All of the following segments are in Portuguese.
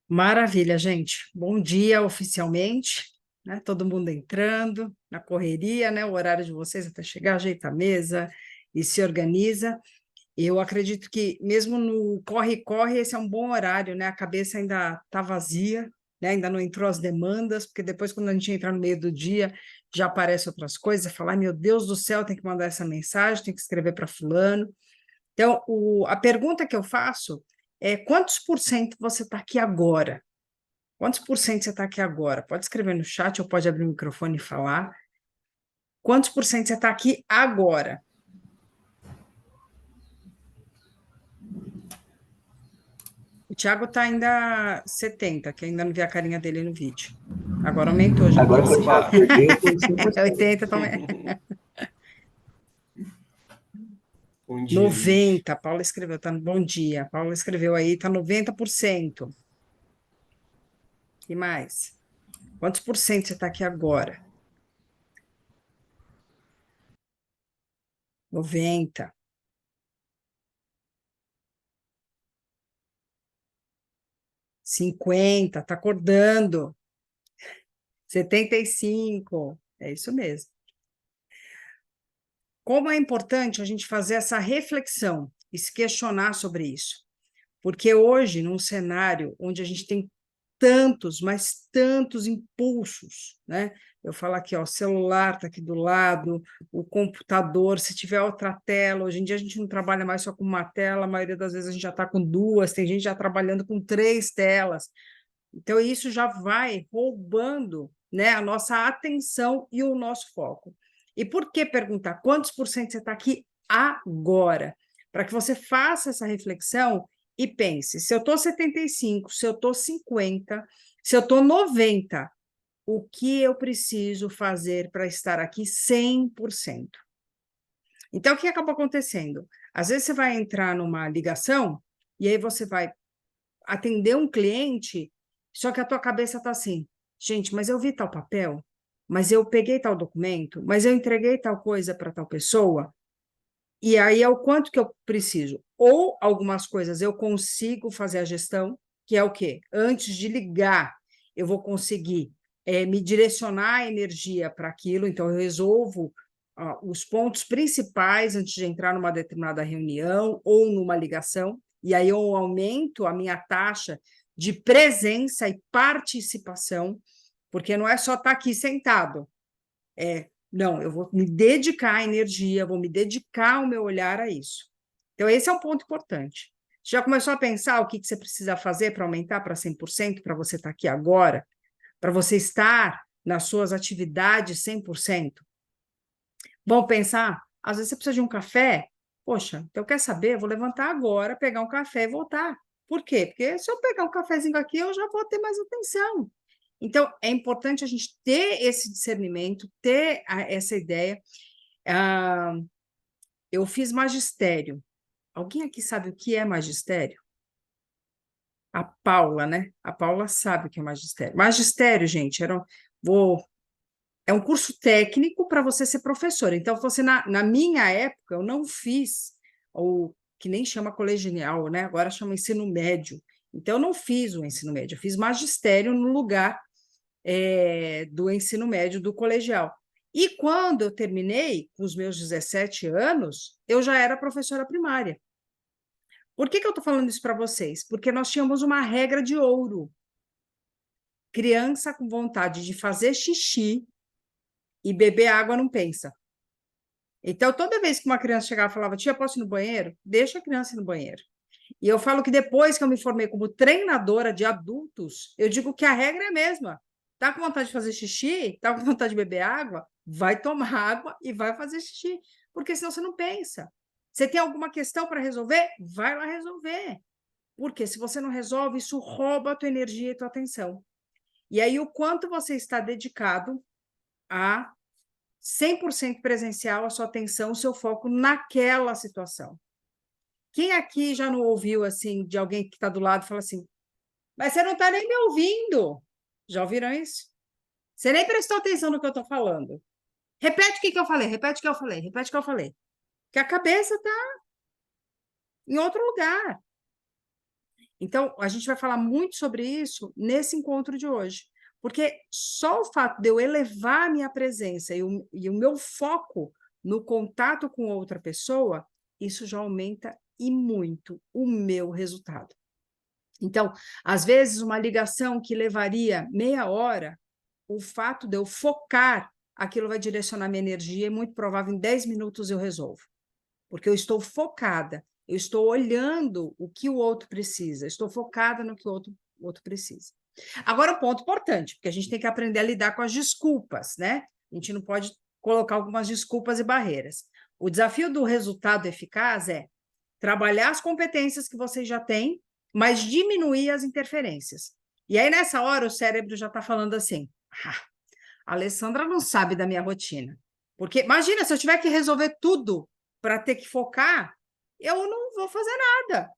Maravilha, gente. Bom dia oficialmente, né? Todo mundo entrando na correria, né? O horário de vocês até chegar, ajeita a mesa e se organiza. Eu acredito que mesmo no corre-corre, esse é um bom horário, né? A cabeça ainda está vazia, né? Ainda não entrou as demandas, porque depois, quando a gente entra no meio do dia, já aparecem outras coisas, falar, "Ai, meu Deus do céu, tem que mandar essa mensagem, tem que escrever para fulano." Então, a pergunta que eu faço é quantos por cento você está aqui agora? Quantos por cento você está aqui agora? Pode escrever no chat ou pode abrir o microfone e falar. Quantos por cento você está aqui agora? O Thiago está ainda 70, que ainda não vi a carinha dele no vídeo. Agora aumentou já para Agora foi, você. eu estou 100%. 80 também. Bom dia, gente. 90, Paula escreveu, tá, bom dia. Paula escreveu aí, está 90%. E mais? Quantos por cento você está aqui agora? 90. 50, está acordando. 75. É isso mesmo. Como é importante a gente fazer essa reflexão e se questionar sobre isso. Porque hoje, num cenário onde a gente tem tantos, mas tantos impulsos, né? Eu falo aqui, ó, o celular está aqui do lado, o computador, se tiver outra tela, hoje em dia a gente não trabalha mais só com uma tela, a maioria das vezes a gente já está com duas, tem gente já trabalhando com três telas. Então, isso já vai roubando, né, a nossa atenção e o nosso foco. E por que perguntar quantos por cento você está aqui agora? Para que você faça essa reflexão e pense, se eu estou 75, se eu estou 50, se eu estou 90, o que eu preciso fazer para estar aqui 100%? Então, o que acaba acontecendo? Às vezes você vai entrar numa ligação e aí você vai atender um cliente, só que a tua cabeça está assim, gente, mas eu vi tal papel, mas eu peguei tal documento, mas eu entreguei tal coisa para tal pessoa, e aí é o quanto que eu preciso. Ou algumas coisas eu consigo fazer a gestão, que é o quê? Antes de ligar, eu vou conseguir me direcionar a energia para aquilo, então eu resolvo os pontos principais antes de entrar numa determinada reunião ou numa ligação, e aí eu aumento a minha taxa de presença e participação, porque não é só estar aqui sentado, não, eu vou me dedicar a energia, vou me dedicar o meu olhar a isso. Então, esse é um ponto importante. Já começou a pensar o que você precisa fazer para aumentar para 100%, para você estar aqui agora, para você estar nas suas atividades 100%? Vamos pensar, às vezes você precisa de um café, poxa, então quer saber? Eu vou levantar agora, pegar um café e voltar. Por quê? Porque se eu pegar um cafezinho aqui, eu já vou ter mais atenção. Então, é importante a gente ter esse discernimento, ter essa ideia. Ah, eu fiz magistério. Alguém aqui sabe o que é magistério? A Paula, né? A Paula sabe o que é magistério. Magistério, gente, é um curso técnico para você ser professor. Então, você na minha época, eu não fiz o que nem chama colegial, né? Agora chama ensino médio. Então, eu não fiz o ensino médio, eu fiz magistério no lugar do ensino médio do colegial. E quando eu terminei, com os meus 17 anos, eu já era professora primária. Por que eu estou falando isso para vocês? Porque nós tínhamos uma regra de ouro. Criança com vontade de fazer xixi e beber água não pensa. Então, toda vez que uma criança chegava e falava, tia, posso ir no banheiro? Deixa a criança ir no banheiro. E eu falo que depois que eu me formei como treinadora de adultos, eu digo que a regra é a mesma. Tá com vontade de fazer xixi? Tá com vontade de beber água? Vai tomar água e vai fazer xixi, porque senão você não pensa. Você tem alguma questão para resolver? Vai lá resolver. Porque se você não resolve, isso rouba a tua energia e a tua atenção. E aí, o quanto você está dedicado a 100% presencial, a sua atenção, o seu foco naquela situação. Quem aqui já não ouviu, assim, de alguém que está do lado e fala assim, mas você não está nem me ouvindo? Já ouviram isso? Você nem prestou atenção no que eu estou falando. Repete o que eu falei, repete o que eu falei, repete o que eu falei. Porque a cabeça está em outro lugar. Então, a gente vai falar muito sobre isso nesse encontro de hoje, porque só o fato de eu elevar a minha presença e o meu foco no contato com outra pessoa, isso já aumenta e muito o meu resultado. Então, às vezes, uma ligação que levaria meia hora, o fato de eu focar, aquilo vai direcionar minha energia e muito provável em 10 minutos eu resolvo. Porque eu estou focada, eu estou olhando o que o outro precisa, estou focada no que o outro precisa. Agora, um ponto importante, porque a gente tem que aprender a lidar com as desculpas, né? A gente não pode colocar algumas desculpas e barreiras. O desafio do resultado eficaz é trabalhar as competências que vocês já têm, mas diminuir as interferências. E aí, nessa hora, o cérebro já está falando assim: a Alessandra não sabe da minha rotina. Porque, imagina, se eu tiver que resolver tudo para ter que focar, eu não vou fazer nada,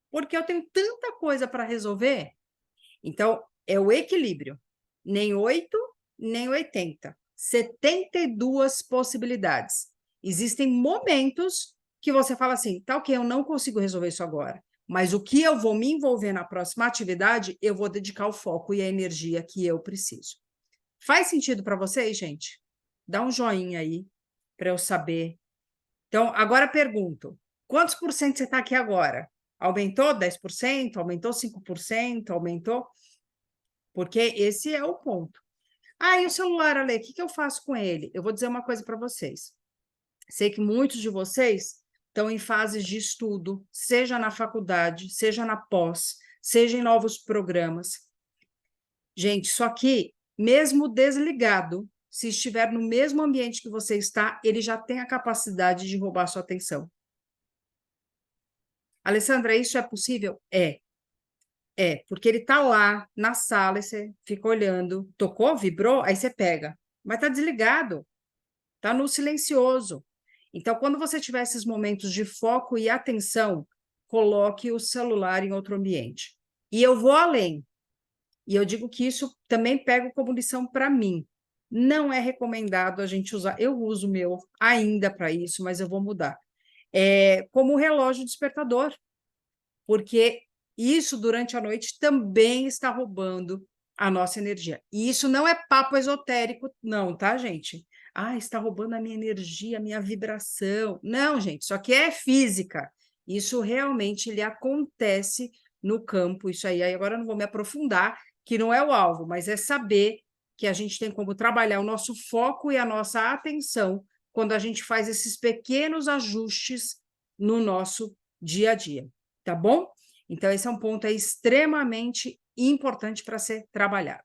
porque eu tenho tanta coisa para resolver. Então, é o equilíbrio. Nem 8, nem 80. 72 possibilidades. Existem momentos que você fala assim, tá ok, eu não consigo resolver isso agora, mas o que eu vou me envolver na próxima atividade, eu vou dedicar o foco e a energia que eu preciso. Faz sentido para vocês, gente? Dá um joinha aí para eu saber. Então, agora pergunto: quantos por cento você está aqui agora? Aumentou 10%? Aumentou 5%? Aumentou? Porque esse é o ponto. Ah, e o celular, Ale, o que eu faço com ele? Eu vou dizer uma coisa para vocês. Sei que muitos de vocês estão em fases de estudo, seja na faculdade, seja na pós, seja em novos programas. Gente, só que, mesmo desligado, se estiver no mesmo ambiente que você está, ele já tem a capacidade de roubar sua atenção. Alessandra, isso é possível? Porque ele está lá na sala e você fica olhando, tocou, vibrou, aí você pega, mas está desligado, está no silencioso. Então, quando você tiver esses momentos de foco e atenção, coloque o celular em outro ambiente. E eu vou além. E eu digo que isso também pego como lição para mim. Não é recomendado a gente usar, eu uso o meu ainda para isso, mas eu vou mudar. Como relógio despertador, porque isso durante a noite também está roubando a nossa energia. E isso não é papo esotérico, não, tá, gente? Ah, está roubando a minha energia, a minha vibração. Não, gente, isso aqui é física. Isso realmente ele acontece no campo. Isso aí agora eu não vou me aprofundar, que não é o alvo, mas é saber que a gente tem como trabalhar o nosso foco e a nossa atenção quando a gente faz esses pequenos ajustes no nosso dia a dia, tá bom? Então, esse é um ponto extremamente importante para ser trabalhado.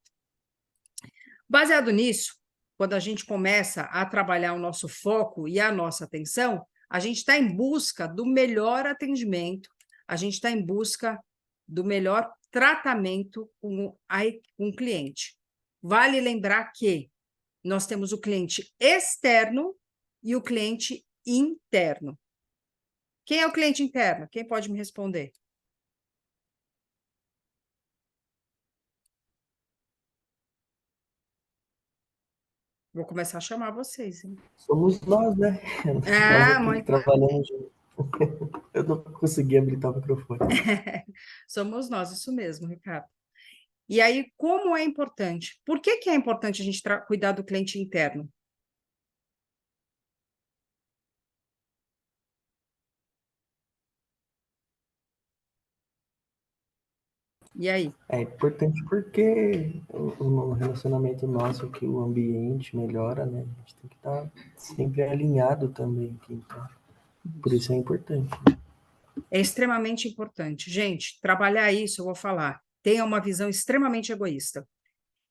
Baseado nisso, quando a gente começa a trabalhar o nosso foco e a nossa atenção, a gente está em busca do melhor atendimento, a gente está em busca do melhor tratamento com o cliente. Vale lembrar que nós temos o cliente externo e o cliente interno. Quem é o cliente interno? Quem pode me responder? Vou começar a chamar vocês, hein? Somos nós, né? Nós Ah, aqui que muito. trabalhamos junto. Eu não consegui habilitar o microfone. Somos nós, isso mesmo, Ricardo. E aí, como é importante? Por que é importante a gente cuidar do cliente interno? E aí? É importante porque o relacionamento nosso, que o ambiente melhora, né? A gente tem que estar sempre alinhado também aqui, então. Por isso é importante. É extremamente importante. Gente, trabalhar isso, eu vou falar, tenha uma visão extremamente egoísta.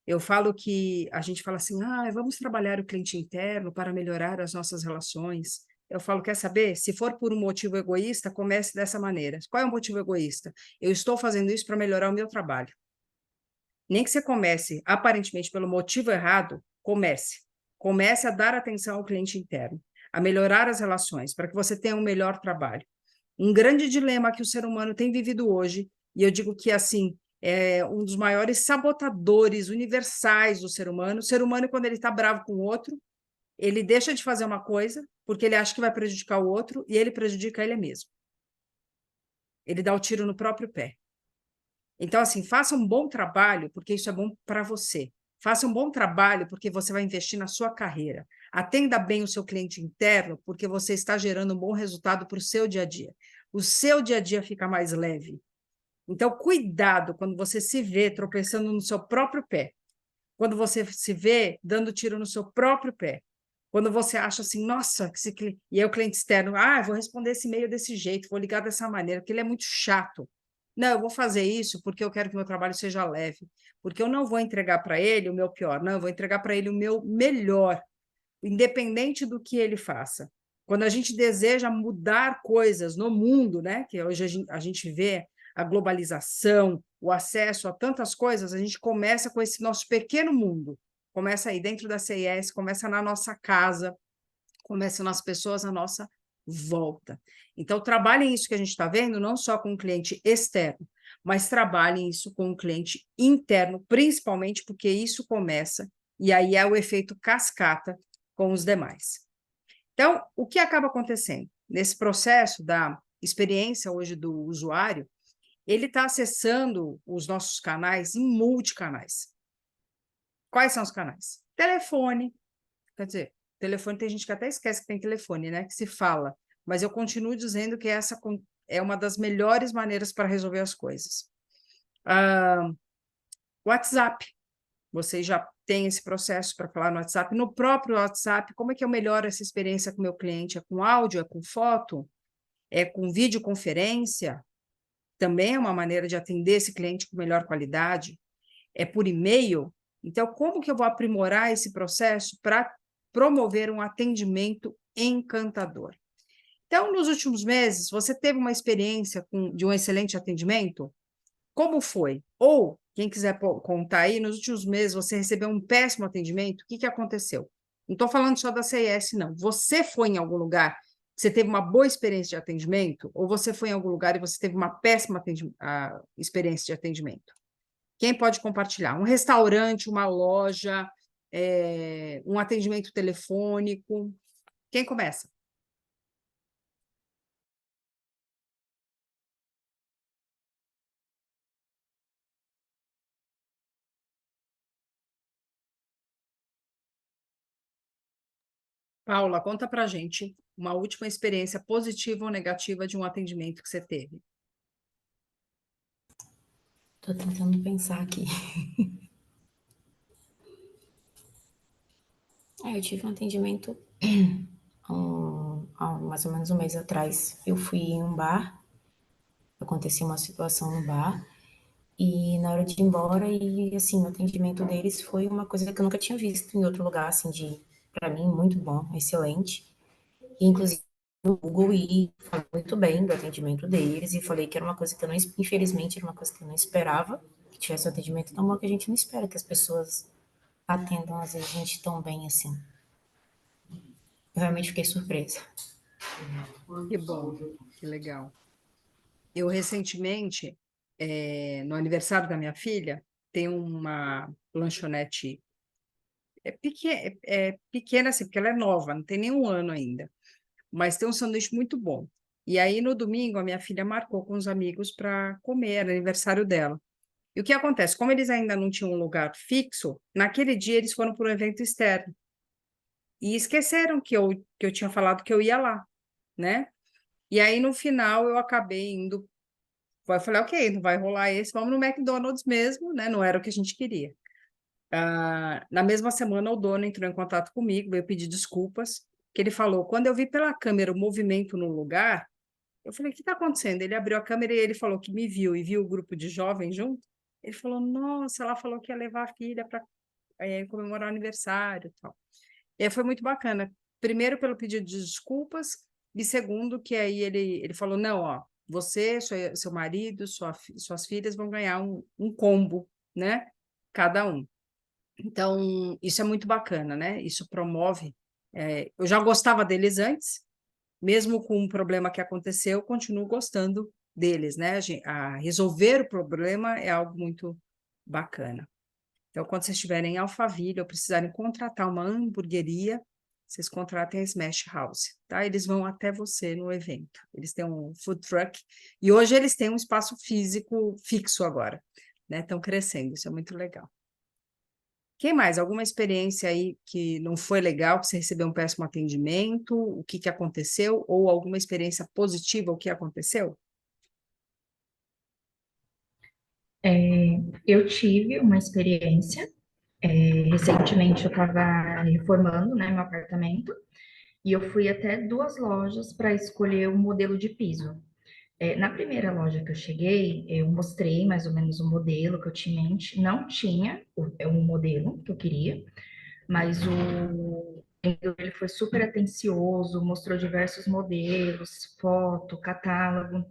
Eu falo que a gente fala assim, vamos trabalhar o cliente interno para melhorar as nossas relações. Eu falo, quer saber? Se for por um motivo egoísta, comece dessa maneira. Qual é o motivo egoísta? Eu estou fazendo isso para melhorar o meu trabalho. Nem que você comece, aparentemente, pelo motivo errado, comece. Comece a dar atenção ao cliente interno, a melhorar as relações, para que você tenha um melhor trabalho. Um grande dilema que o ser humano tem vivido hoje, e eu digo que, assim, é um dos maiores sabotadores universais do ser humano. O ser humano, quando ele está bravo com o outro, ele deixa de fazer uma coisa, porque ele acha que vai prejudicar o outro, e ele prejudica ele mesmo. Ele dá o tiro no próprio pé. Então, assim, faça um bom trabalho, porque isso é bom para você. Faça um bom trabalho, porque você vai investir na sua carreira. Atenda bem o seu cliente interno, porque você está gerando um bom resultado para o seu dia a dia. O seu dia a dia fica mais leve. Então, cuidado quando você se vê tropeçando no seu próprio pé. Quando você se vê dando tiro no seu próprio pé. Quando você acha assim, nossa, e aí o cliente externo, vou responder esse e-mail desse jeito, vou ligar dessa maneira, porque ele é muito chato. Não, eu vou fazer isso porque eu quero que meu trabalho seja leve, porque eu não vou entregar para ele o meu pior, não, eu vou entregar para ele o meu melhor, independente do que ele faça. Quando a gente deseja mudar coisas no mundo, né, que hoje a gente vê a globalização, o acesso a tantas coisas, a gente começa com esse nosso pequeno mundo. Começa aí dentro da CIS, começa na nossa casa, começa nas pessoas à nossa volta. Então, trabalhem isso que a gente está vendo, não só com o cliente externo, mas trabalhem isso com o cliente interno, principalmente porque isso começa, e aí é o efeito cascata com os demais. Então, o que acaba acontecendo? Nesse processo da experiência hoje do usuário, ele está acessando os nossos canais em multicanais. Quais são os canais? Telefone, quer dizer, telefone tem gente que até esquece que tem telefone, né? Que se fala, mas eu continuo dizendo que essa é uma das melhores maneiras para resolver as coisas. WhatsApp, vocês já têm esse processo para falar no WhatsApp. No próprio WhatsApp, como é que eu melhoro essa experiência com o meu cliente? É com áudio, é com foto, é com videoconferência? Também é uma maneira de atender esse cliente com melhor qualidade. É por e-mail. Então, como que eu vou aprimorar esse processo para promover um atendimento encantador? Então, nos últimos meses, você teve uma experiência de um excelente atendimento? Como foi? Ou, quem quiser contar aí, nos últimos meses você recebeu um péssimo atendimento, o que aconteceu? Não estou falando só da CIS, não. Você foi em algum lugar, você teve uma boa experiência de atendimento, ou você foi em algum lugar e você teve uma péssima experiência de atendimento? Quem pode compartilhar? Um restaurante, uma loja, um atendimento telefônico. Quem começa? Paula, conta pra gente uma última experiência positiva ou negativa de um atendimento que você teve. Tô tentando pensar aqui. Eu tive um atendimento há mais ou menos um mês atrás. Eu fui em um bar, aconteceu uma situação no bar, e na hora de ir embora, e assim, o atendimento deles foi uma coisa que eu nunca tinha visto em outro lugar, assim, pra mim, muito bom, excelente. E, inclusive, o Google e falou muito bem do atendimento deles, e falei que era uma coisa que eu não, infelizmente, era uma coisa que eu não esperava, que tivesse um atendimento tão bom, que a gente não espera que as pessoas atendam, às vezes, a gente tão bem assim. Eu realmente fiquei surpresa. Que bom, que legal. Eu, recentemente, no aniversário da minha filha, tem uma lanchonete pequena, assim, porque ela é nova, não tem nenhum ano ainda, mas tem um sanduíche muito bom. E aí, no domingo, a minha filha marcou com os amigos para comer, era aniversário dela. E o que acontece? Como eles ainda não tinham um lugar fixo, naquele dia eles foram para um evento externo. E esqueceram que eu tinha falado que eu ia lá, né? E aí, no final, eu acabei indo. Eu falei, ok, não vai rolar esse, vamos no McDonald's mesmo, né? Não era o que a gente queria. Na mesma semana, o dono entrou em contato comigo, veio pedir desculpas, que ele falou, quando eu vi pela câmera o movimento no lugar, eu falei, o que está acontecendo? Ele abriu a câmera e ele falou que me viu e viu o grupo de jovens junto. Ele falou, nossa, ela falou que ia levar a filha para comemorar o aniversário e tal. E aí foi muito bacana. Primeiro, pelo pedido de desculpas, e segundo, que aí ele falou, não, ó, você, seu marido, suas filhas vão ganhar um combo, né? Cada um. Então, isso é muito bacana, né? Isso promove. Eu já gostava deles antes, mesmo com um problema que aconteceu, eu continuo gostando deles, né? A resolver o problema é algo muito bacana. Então, quando vocês estiverem em Alphaville ou precisarem contratar uma hamburgueria, vocês contratem a Smash House, tá? Eles vão até você no evento. Eles têm um food truck e hoje eles têm um espaço físico fixo agora, né? Estão crescendo, isso é muito legal. Quem mais? Alguma experiência aí que não foi legal, que você recebeu um péssimo atendimento? O que que aconteceu? Ou alguma experiência positiva, o que aconteceu? Eu tive uma experiência, recentemente eu estava reformando, né, meu apartamento, e eu fui até 2 lojas para escolher o modelo de piso. Na primeira loja que eu cheguei, eu mostrei mais ou menos o modelo que eu tinha em mente. Não tinha um modelo que eu queria, mas o vendedor, ele foi super atencioso, mostrou diversos modelos, foto, catálogo.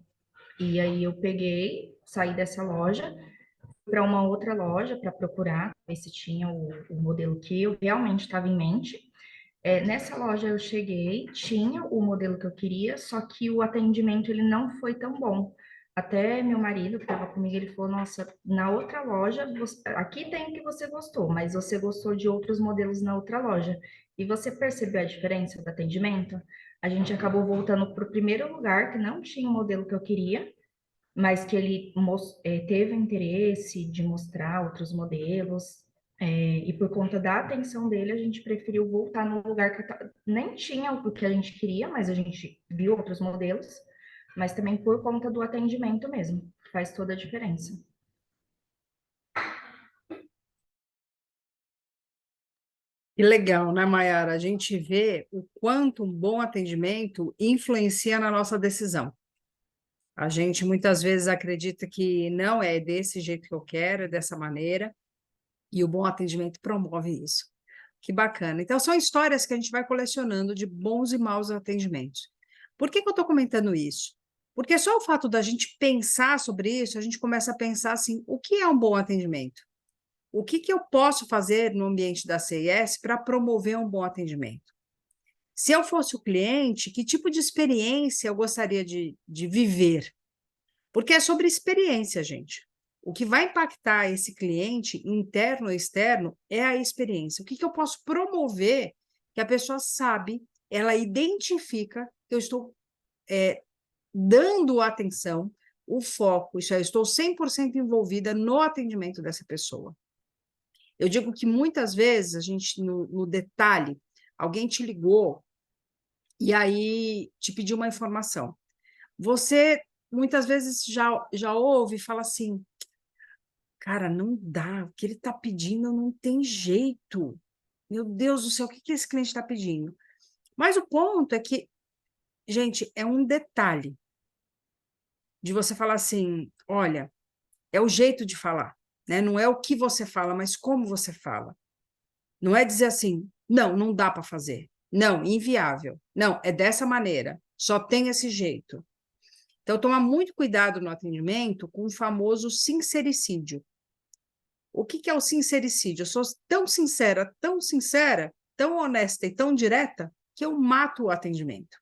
E aí eu peguei, saí dessa loja para uma outra loja para procurar, ver se tinha o modelo que eu realmente estava em mente. Nessa loja eu cheguei, tinha o modelo que eu queria, só que o atendimento ele não foi tão bom. Até meu marido que estava comigo, ele falou: Nossa, na outra loja, aqui tem o que você gostou, mas você gostou de outros modelos na outra loja. E você percebeu a diferença do atendimento? A gente acabou voltando para o primeiro lugar, que não tinha o modelo que eu queria, mas que ele teve interesse de mostrar outros modelos, e por conta da atenção dele, a gente preferiu voltar no lugar que nem tinha o que a gente queria, mas a gente viu outros modelos, mas também por conta do atendimento mesmo, que faz toda a diferença. Que legal, né, Mayara? A gente vê o quanto um bom atendimento influencia na nossa decisão. A gente muitas vezes acredita que não é desse jeito que eu quero, é dessa maneira, e o bom atendimento promove isso. Que bacana. Então, são histórias que a gente vai colecionando de bons e maus atendimentos. Por que que eu estou comentando isso? Porque só o fato da gente pensar sobre isso, a gente começa a pensar assim, o que é um bom atendimento? O que que eu posso fazer no ambiente da CIS para promover um bom atendimento? Se eu fosse o cliente, que tipo de experiência eu gostaria de viver? Porque é sobre experiência, gente. O que vai impactar esse cliente, interno ou externo, é a experiência. O que que eu posso promover que a pessoa sabe, ela identifica que eu estou dando atenção, o foco, isso é, eu estou 100% envolvida no atendimento dessa pessoa. Eu digo que muitas vezes a gente, no detalhe, alguém te ligou e aí te pediu uma informação. Você muitas vezes já ouve e fala assim, cara, não dá, o que ele está pedindo não tem jeito. Meu Deus do céu, o que que esse cliente está pedindo? Mas o ponto é que, gente, é um detalhe de você falar assim, olha, é o jeito de falar, né? Não é o que você fala, mas como você fala. Não é dizer assim, não, não dá para fazer. Não, inviável. Não, é dessa maneira. Só tem esse jeito. Então, tomar muito cuidado no atendimento com o famoso sincericídio. O que que é o sincericídio? Eu sou tão sincera, tão honesta e tão direta, que eu mato o atendimento.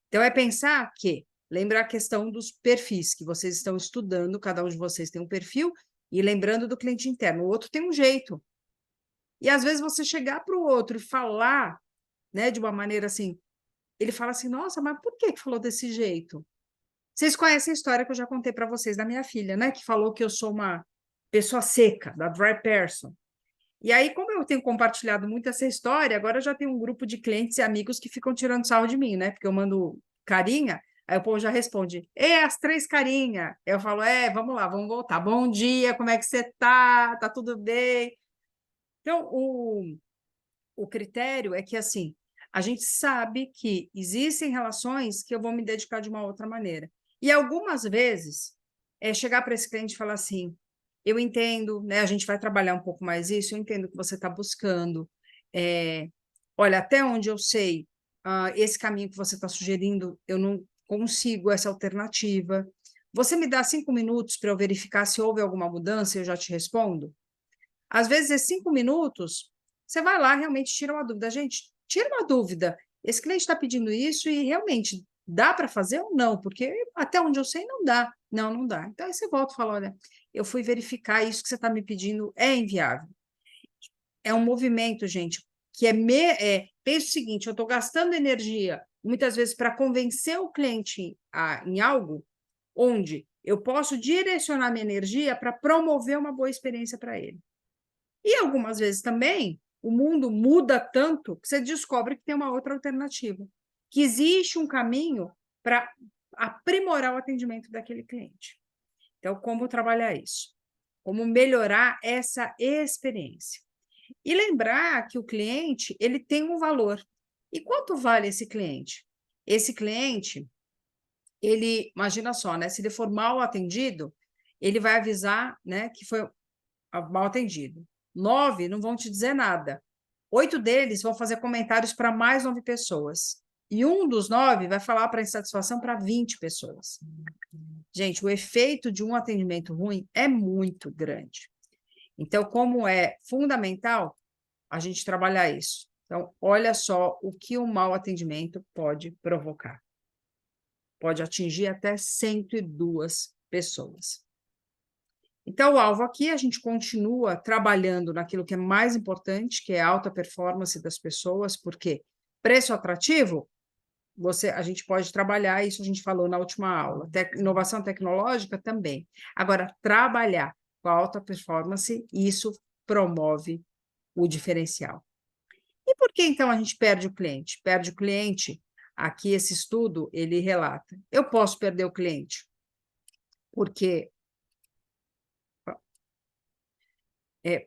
Então, é pensar que, lembrar a questão dos perfis que vocês estão estudando, cada um de vocês tem um perfil, e lembrando do cliente interno, o outro tem um jeito. E, às vezes, você chegar para o outro e falar, né, de uma maneira assim, ele fala assim, nossa, mas por que falou desse jeito? Vocês conhecem a história que eu já contei para vocês da minha filha, né, que falou que eu sou uma pessoa seca, da dry person. E aí, como eu tenho compartilhado muito essa história, agora eu já tenho um grupo de clientes e amigos que ficam tirando sarro de mim, né? Porque eu mando carinha, aí o povo já responde, as 3 carinha. Eu falo, vamos lá, vamos voltar. Bom dia, como é que você tá? Tá tudo bem? Então, o critério é que, assim, a gente sabe que existem relações que eu vou me dedicar de uma outra maneira. E algumas vezes, chegar para esse cliente e falar assim, eu entendo, né, a gente vai trabalhar um pouco mais isso, eu entendo o que você está buscando. Olha, até onde eu sei, esse caminho que você está sugerindo, eu não consigo essa alternativa. Você me dá 5 minutos para eu verificar se houve alguma mudança e eu já te respondo? Às vezes, esses 5 minutos, você vai lá, realmente tira uma dúvida. Gente, tira uma dúvida. Esse cliente está pedindo isso e realmente dá para fazer ou não? Porque até onde eu sei, não dá. Não, não dá. Então, aí você volta e fala, olha, eu fui verificar, isso que você está me pedindo é inviável. É um movimento, gente, que Pensa o seguinte, eu estou gastando energia, muitas vezes, para convencer o cliente em algo onde eu posso direcionar minha energia para promover uma boa experiência para ele. E algumas vezes também, o mundo muda tanto que você descobre que tem uma outra alternativa, que existe um caminho para aprimorar o atendimento daquele cliente. Então, como trabalhar isso? Como melhorar essa experiência? E lembrar que o cliente, ele tem um valor. E quanto vale esse cliente? Esse cliente, ele, imagina só, né? Se ele for mal atendido, ele vai avisar, né, que foi mal atendido. 9 não vão te dizer nada. 8 deles vão fazer comentários para mais 9 pessoas. E um dos 9 vai falar para insatisfação para 20 pessoas. Gente, o efeito de um atendimento ruim é muito grande. Então, como é fundamental a gente trabalhar isso. Então, olha só o que um mau atendimento pode provocar. Pode atingir até 102 pessoas. Então, o alvo aqui, a gente continua trabalhando naquilo que é mais importante, que é a alta performance das pessoas, porque preço atrativo, a gente pode trabalhar, isso a gente falou na última aula, inovação tecnológica também. Agora, trabalhar com a alta performance, isso promove o diferencial. E por que, então, a gente perde o cliente? Perde o cliente, aqui esse estudo, ele relata, eu posso perder o cliente, porque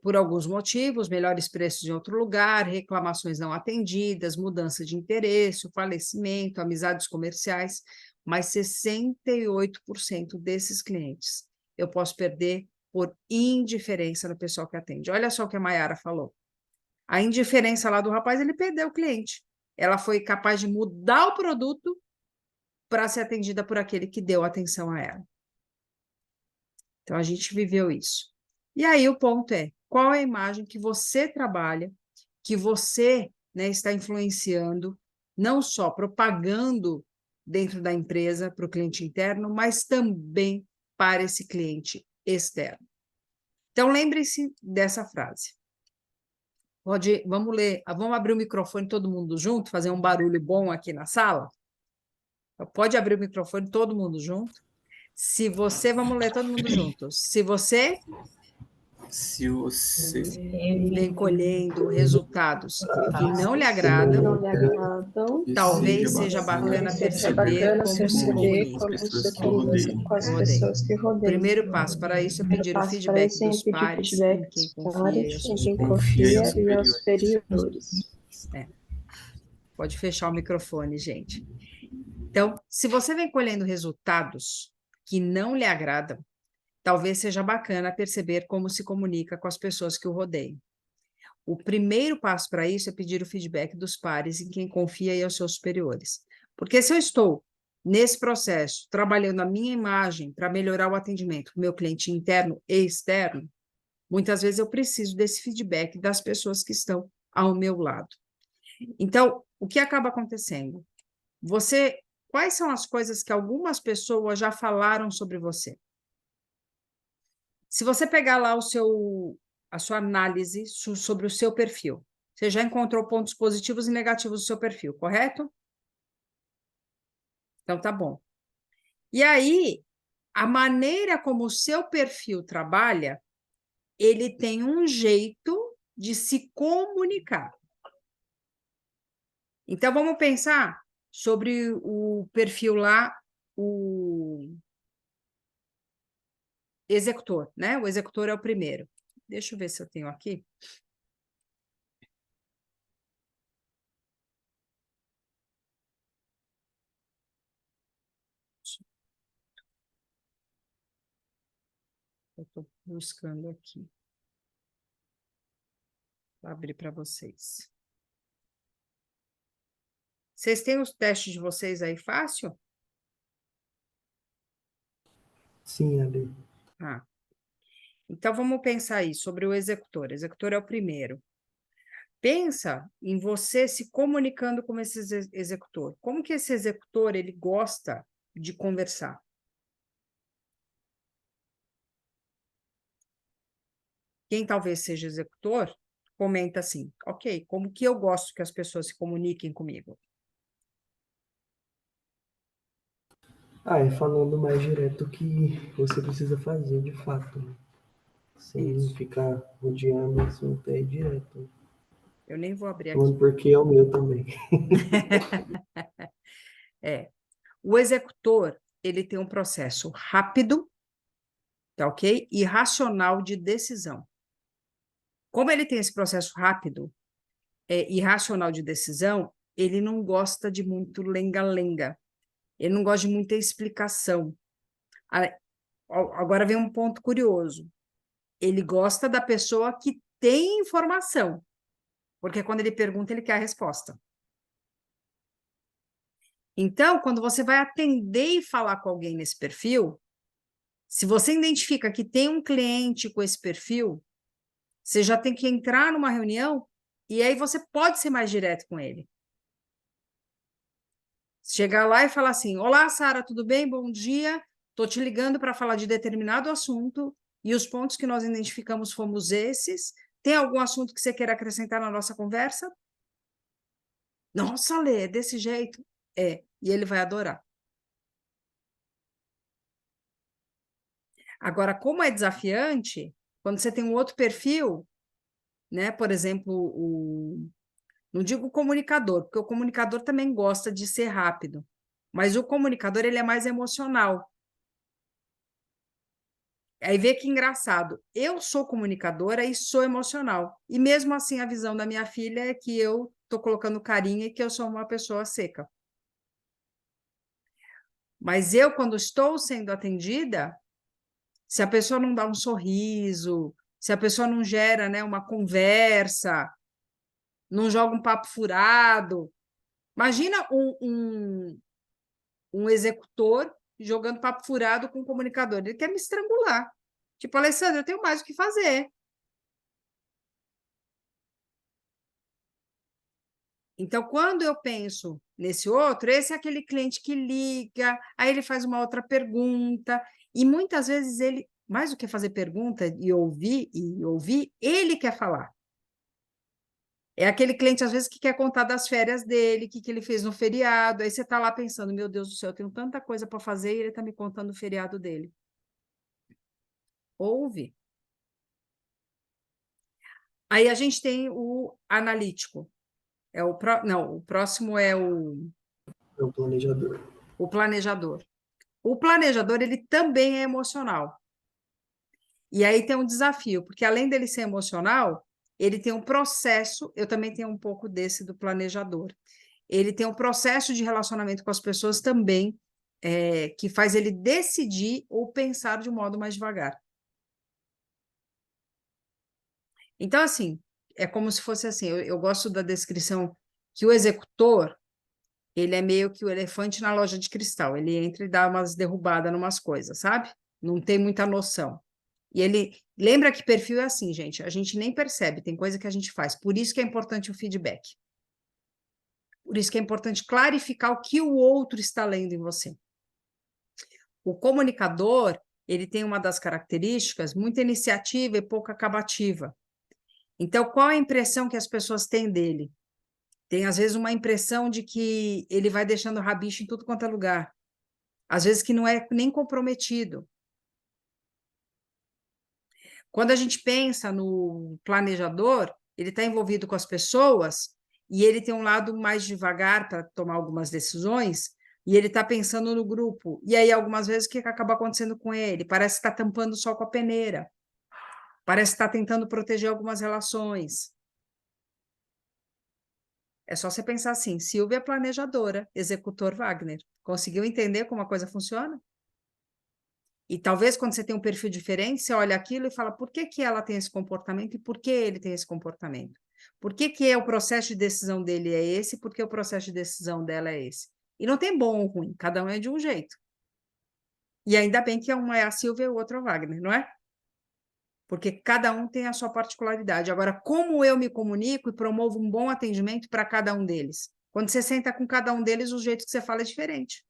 por alguns motivos, melhores preços em outro lugar, reclamações não atendidas, mudança de interesse, falecimento, amizades comerciais, mas 68% desses clientes eu posso perder por indiferença no pessoal que atende. Olha só o que a Mayara falou. A indiferença lá do rapaz, ele perdeu o cliente. Ela foi capaz de mudar o produto para ser atendida por aquele que deu atenção a ela. Então, a gente viveu isso. E aí o ponto é, qual é a imagem que você trabalha, que você, né, está influenciando, não só propagando dentro da empresa para o cliente interno, mas também para esse cliente externo. Então, lembre-se dessa frase. Vamos ler, vamos abrir o microfone todo mundo junto, fazer um barulho bom aqui na sala? Pode abrir o microfone todo mundo junto. Vamos ler todo mundo juntos. Se você vem colhendo resultados que não lhe agradam, talvez seja bacana perceber como se comunica com as pessoas que rodeiam. O primeiro passo para isso é pedir o feedback dos pares em quem confia e aos superiores. Pode fechar o microfone, gente. Então, se você vem colhendo resultados que não lhe agradam, talvez seja bacana perceber como se comunica com as pessoas que o rodeiam. O primeiro passo para isso é pedir o feedback dos pares em quem confia e aos seus superiores. Porque se eu estou nesse processo, trabalhando a minha imagem para melhorar o atendimento do meu cliente interno e externo, muitas vezes eu preciso desse feedback das pessoas que estão ao meu lado. Então, o que acaba acontecendo? Quais são as coisas que algumas pessoas já falaram sobre você? Se você pegar lá a sua análise sobre o seu perfil, você já encontrou pontos positivos e negativos do seu perfil, correto? Então, tá bom. E aí, a maneira como o seu perfil trabalha, ele tem um jeito de se comunicar. Então, vamos pensar sobre o perfil lá, o executor, né? O executor é o primeiro. Deixa eu ver se eu tenho aqui. Eu estou buscando aqui. Vou abrir para vocês. Vocês têm os testes de vocês aí fácil? Sim, Ali. Então, vamos pensar aí sobre o executor. O executor é o primeiro. Pensa em você se comunicando com esse executor. Como que esse executor ele gosta de conversar? Quem talvez seja executor, comenta assim, ok, como que eu gosto que as pessoas se comuniquem comigo? É falando mais direto o que você precisa fazer de fato, né? Sem Isso. ficar rodeando o assunto aí direto. Eu nem vou abrir aqui. Falando porque é o meu também. O executor, ele tem um processo rápido, tá ok? E racional de decisão. Como ele tem esse processo rápido e racional de decisão, ele não gosta de muito lenga-lenga. Ele não gosta de muita explicação. Agora vem um ponto curioso. Ele gosta da pessoa que tem informação, porque quando ele pergunta, ele quer a resposta. Então, quando você vai atender e falar com alguém nesse perfil, se você identifica que tem um cliente com esse perfil, você já tem que entrar numa reunião e aí você pode ser mais direto com ele. Chegar lá e falar assim: olá, Sara, tudo bem? Bom dia. Estou te ligando para falar de determinado assunto e os pontos que nós identificamos fomos esses. Tem algum assunto que você queira acrescentar na nossa conversa? Nossa, Lê, é desse jeito? É, e ele vai adorar. Agora, como é desafiante, quando você tem um outro perfil, né? Por exemplo, não digo o comunicador, porque o comunicador também gosta de ser rápido, mas o comunicador ele é mais emocional. Aí vê que engraçado, eu sou comunicadora e sou emocional, e mesmo assim a visão da minha filha é que eu estou colocando carinha e que eu sou uma pessoa seca. Mas eu, quando estou sendo atendida, se a pessoa não dá um sorriso, se a pessoa não gera, né, uma conversa, não joga um papo furado. Imagina um executor jogando papo furado com um comunicador. Ele quer me estrangular. Tipo, Alessandra, eu tenho mais o que fazer. Então, quando eu penso nesse outro, esse é aquele cliente que liga, aí ele faz uma outra pergunta, e muitas vezes ele, mais do que fazer pergunta e ouvir, ele quer falar. É aquele cliente, às vezes, que quer contar das férias dele, o que ele fez no feriado. Aí você está lá pensando, meu Deus do céu, eu tenho tanta coisa para fazer e ele está me contando o feriado dele. Ouve. Aí a gente tem o analítico. Não, o próximo é É o planejador. o planejador. O planejador, ele também é emocional. E aí tem um desafio, porque além dele ser emocional, ele tem um processo, eu também tenho um pouco desse do planejador. Ele tem um processo de relacionamento com as pessoas também, que faz ele decidir ou pensar de um modo mais devagar. Então, assim, é como se fosse assim, eu gosto da descrição que o executor, ele é meio que o elefante na loja de cristal, ele entra e dá umas derrubadas em umas coisas, sabe? Não tem muita noção. E ele lembra que perfil é assim, gente, a gente nem percebe, tem coisa que a gente faz, por isso que é importante o feedback. Por isso que é importante clarificar o que o outro está lendo em você. O comunicador, ele tem uma das características, muita iniciativa e pouca acabativa. Então, qual a impressão que as pessoas têm dele? Tem, às vezes, uma impressão de que ele vai deixando rabicho em tudo quanto é lugar. Às vezes que não é nem comprometido. Quando a gente pensa no planejador, ele está envolvido com as pessoas e ele tem um lado mais devagar para tomar algumas decisões e ele está pensando no grupo. E aí, algumas vezes, o que acaba acontecendo com ele? Parece que está tampando o sol com a peneira. Parece que está tentando proteger algumas relações. É só você pensar assim, Silvia planejadora, executor Wagner. Conseguiu entender como a coisa funciona? E talvez quando você tem um perfil diferente, você olha aquilo e fala, por que que ela tem esse comportamento e por que ele tem esse comportamento? Por que que o processo de decisão dele é esse e por que o processo de decisão dela é esse? E não tem bom ou ruim, cada um é de um jeito. E ainda bem que um é a Silvia e o outro é o Wagner, não é? Porque cada um tem a sua particularidade. Agora, como eu me comunico e promovo um bom atendimento para cada um deles? Quando você senta com cada um deles, o jeito que você fala é diferente.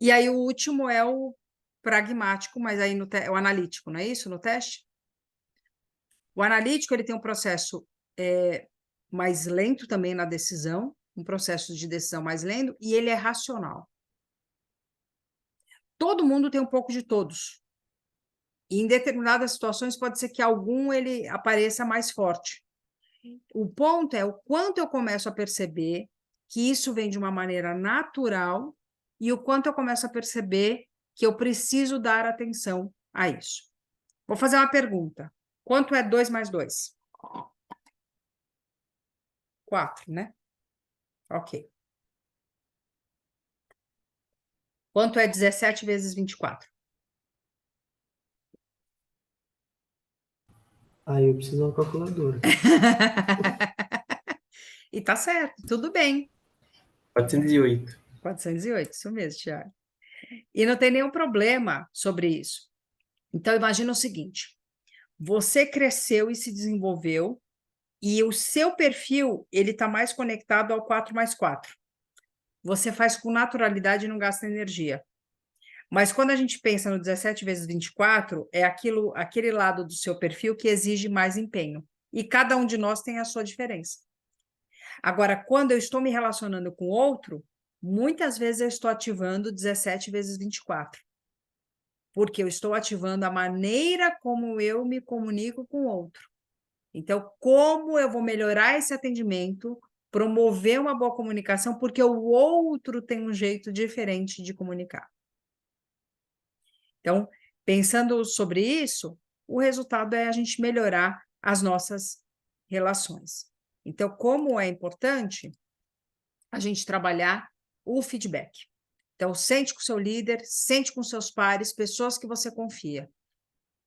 E aí o último é o pragmático, mas aí é o analítico, não é isso? No teste? O analítico ele tem um processo mais lento também na decisão, um processo de decisão mais lento, e ele é racional. Todo mundo tem um pouco de todos. E em determinadas situações pode ser que algum ele apareça mais forte. O ponto é o quanto eu começo a perceber que isso vem de uma maneira natural e o quanto eu começo a perceber que eu preciso dar atenção a isso. Vou fazer uma pergunta. Quanto é 2 mais 2? 4, né? Ok. Quanto é 17 vezes 24? Aí eu preciso de uma calculadora. E tá certo, tudo bem. 408. 408, isso mesmo, Thiago. E não tem nenhum problema sobre isso. Então, imagina o seguinte, você cresceu e se desenvolveu e o seu perfil, ele está mais conectado ao 4 mais 4. Você faz com naturalidade e não gasta energia. Mas quando a gente pensa no 17 vezes 24, é aquele lado do seu perfil que exige mais empenho. E cada um de nós tem a sua diferença. Agora, quando eu estou me relacionando com outro, muitas vezes eu estou ativando 17 vezes 24. Porque eu estou ativando a maneira como eu me comunico com o outro. Então, como eu vou melhorar esse atendimento, promover uma boa comunicação, porque o outro tem um jeito diferente de comunicar. Então, pensando sobre isso, o resultado é a gente melhorar as nossas relações. Então, como é importante a gente trabalhar o feedback. Então, sente com o seu líder, sente com seus pares, pessoas que você confia.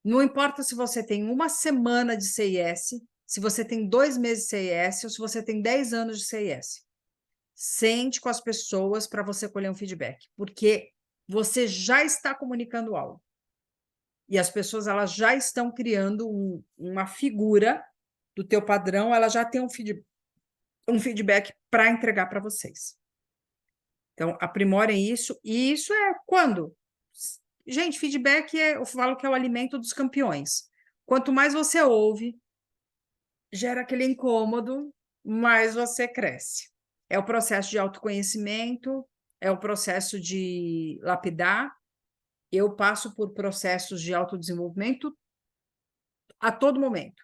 Não importa se você tem uma semana de CIS, se você tem 2 meses de CIS ou se você tem 10 anos de CIS. Sente com as pessoas para você colher um feedback, porque você já está comunicando algo. E as pessoas elas já estão criando uma figura do teu padrão, ela já tem um feedback para entregar para vocês. Então, aprimorem isso. E isso é quando? Gente, feedback eu falo que é o alimento dos campeões. Quanto mais você ouve, gera aquele incômodo, mais você cresce. É o processo de autoconhecimento, é o processo de lapidar. Eu passo por processos de autodesenvolvimento a todo momento.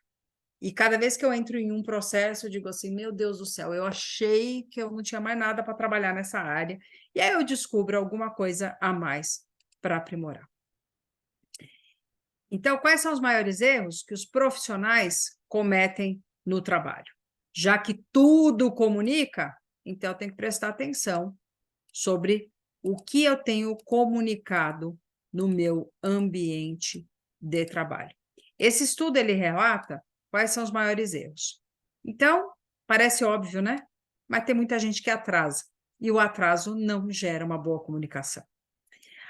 E cada vez que eu entro em um processo, eu digo assim, meu Deus do céu, eu achei que eu não tinha mais nada para trabalhar nessa área. E aí eu descubro alguma coisa a mais para aprimorar. Então, quais são os maiores erros que os profissionais cometem no trabalho? Já que tudo comunica, então eu tenho que prestar atenção sobre o que eu tenho comunicado no meu ambiente de trabalho. Esse estudo, ele relata quais são os maiores erros. Então, parece óbvio, né? Mas tem muita gente que atrasa, e o atraso não gera uma boa comunicação.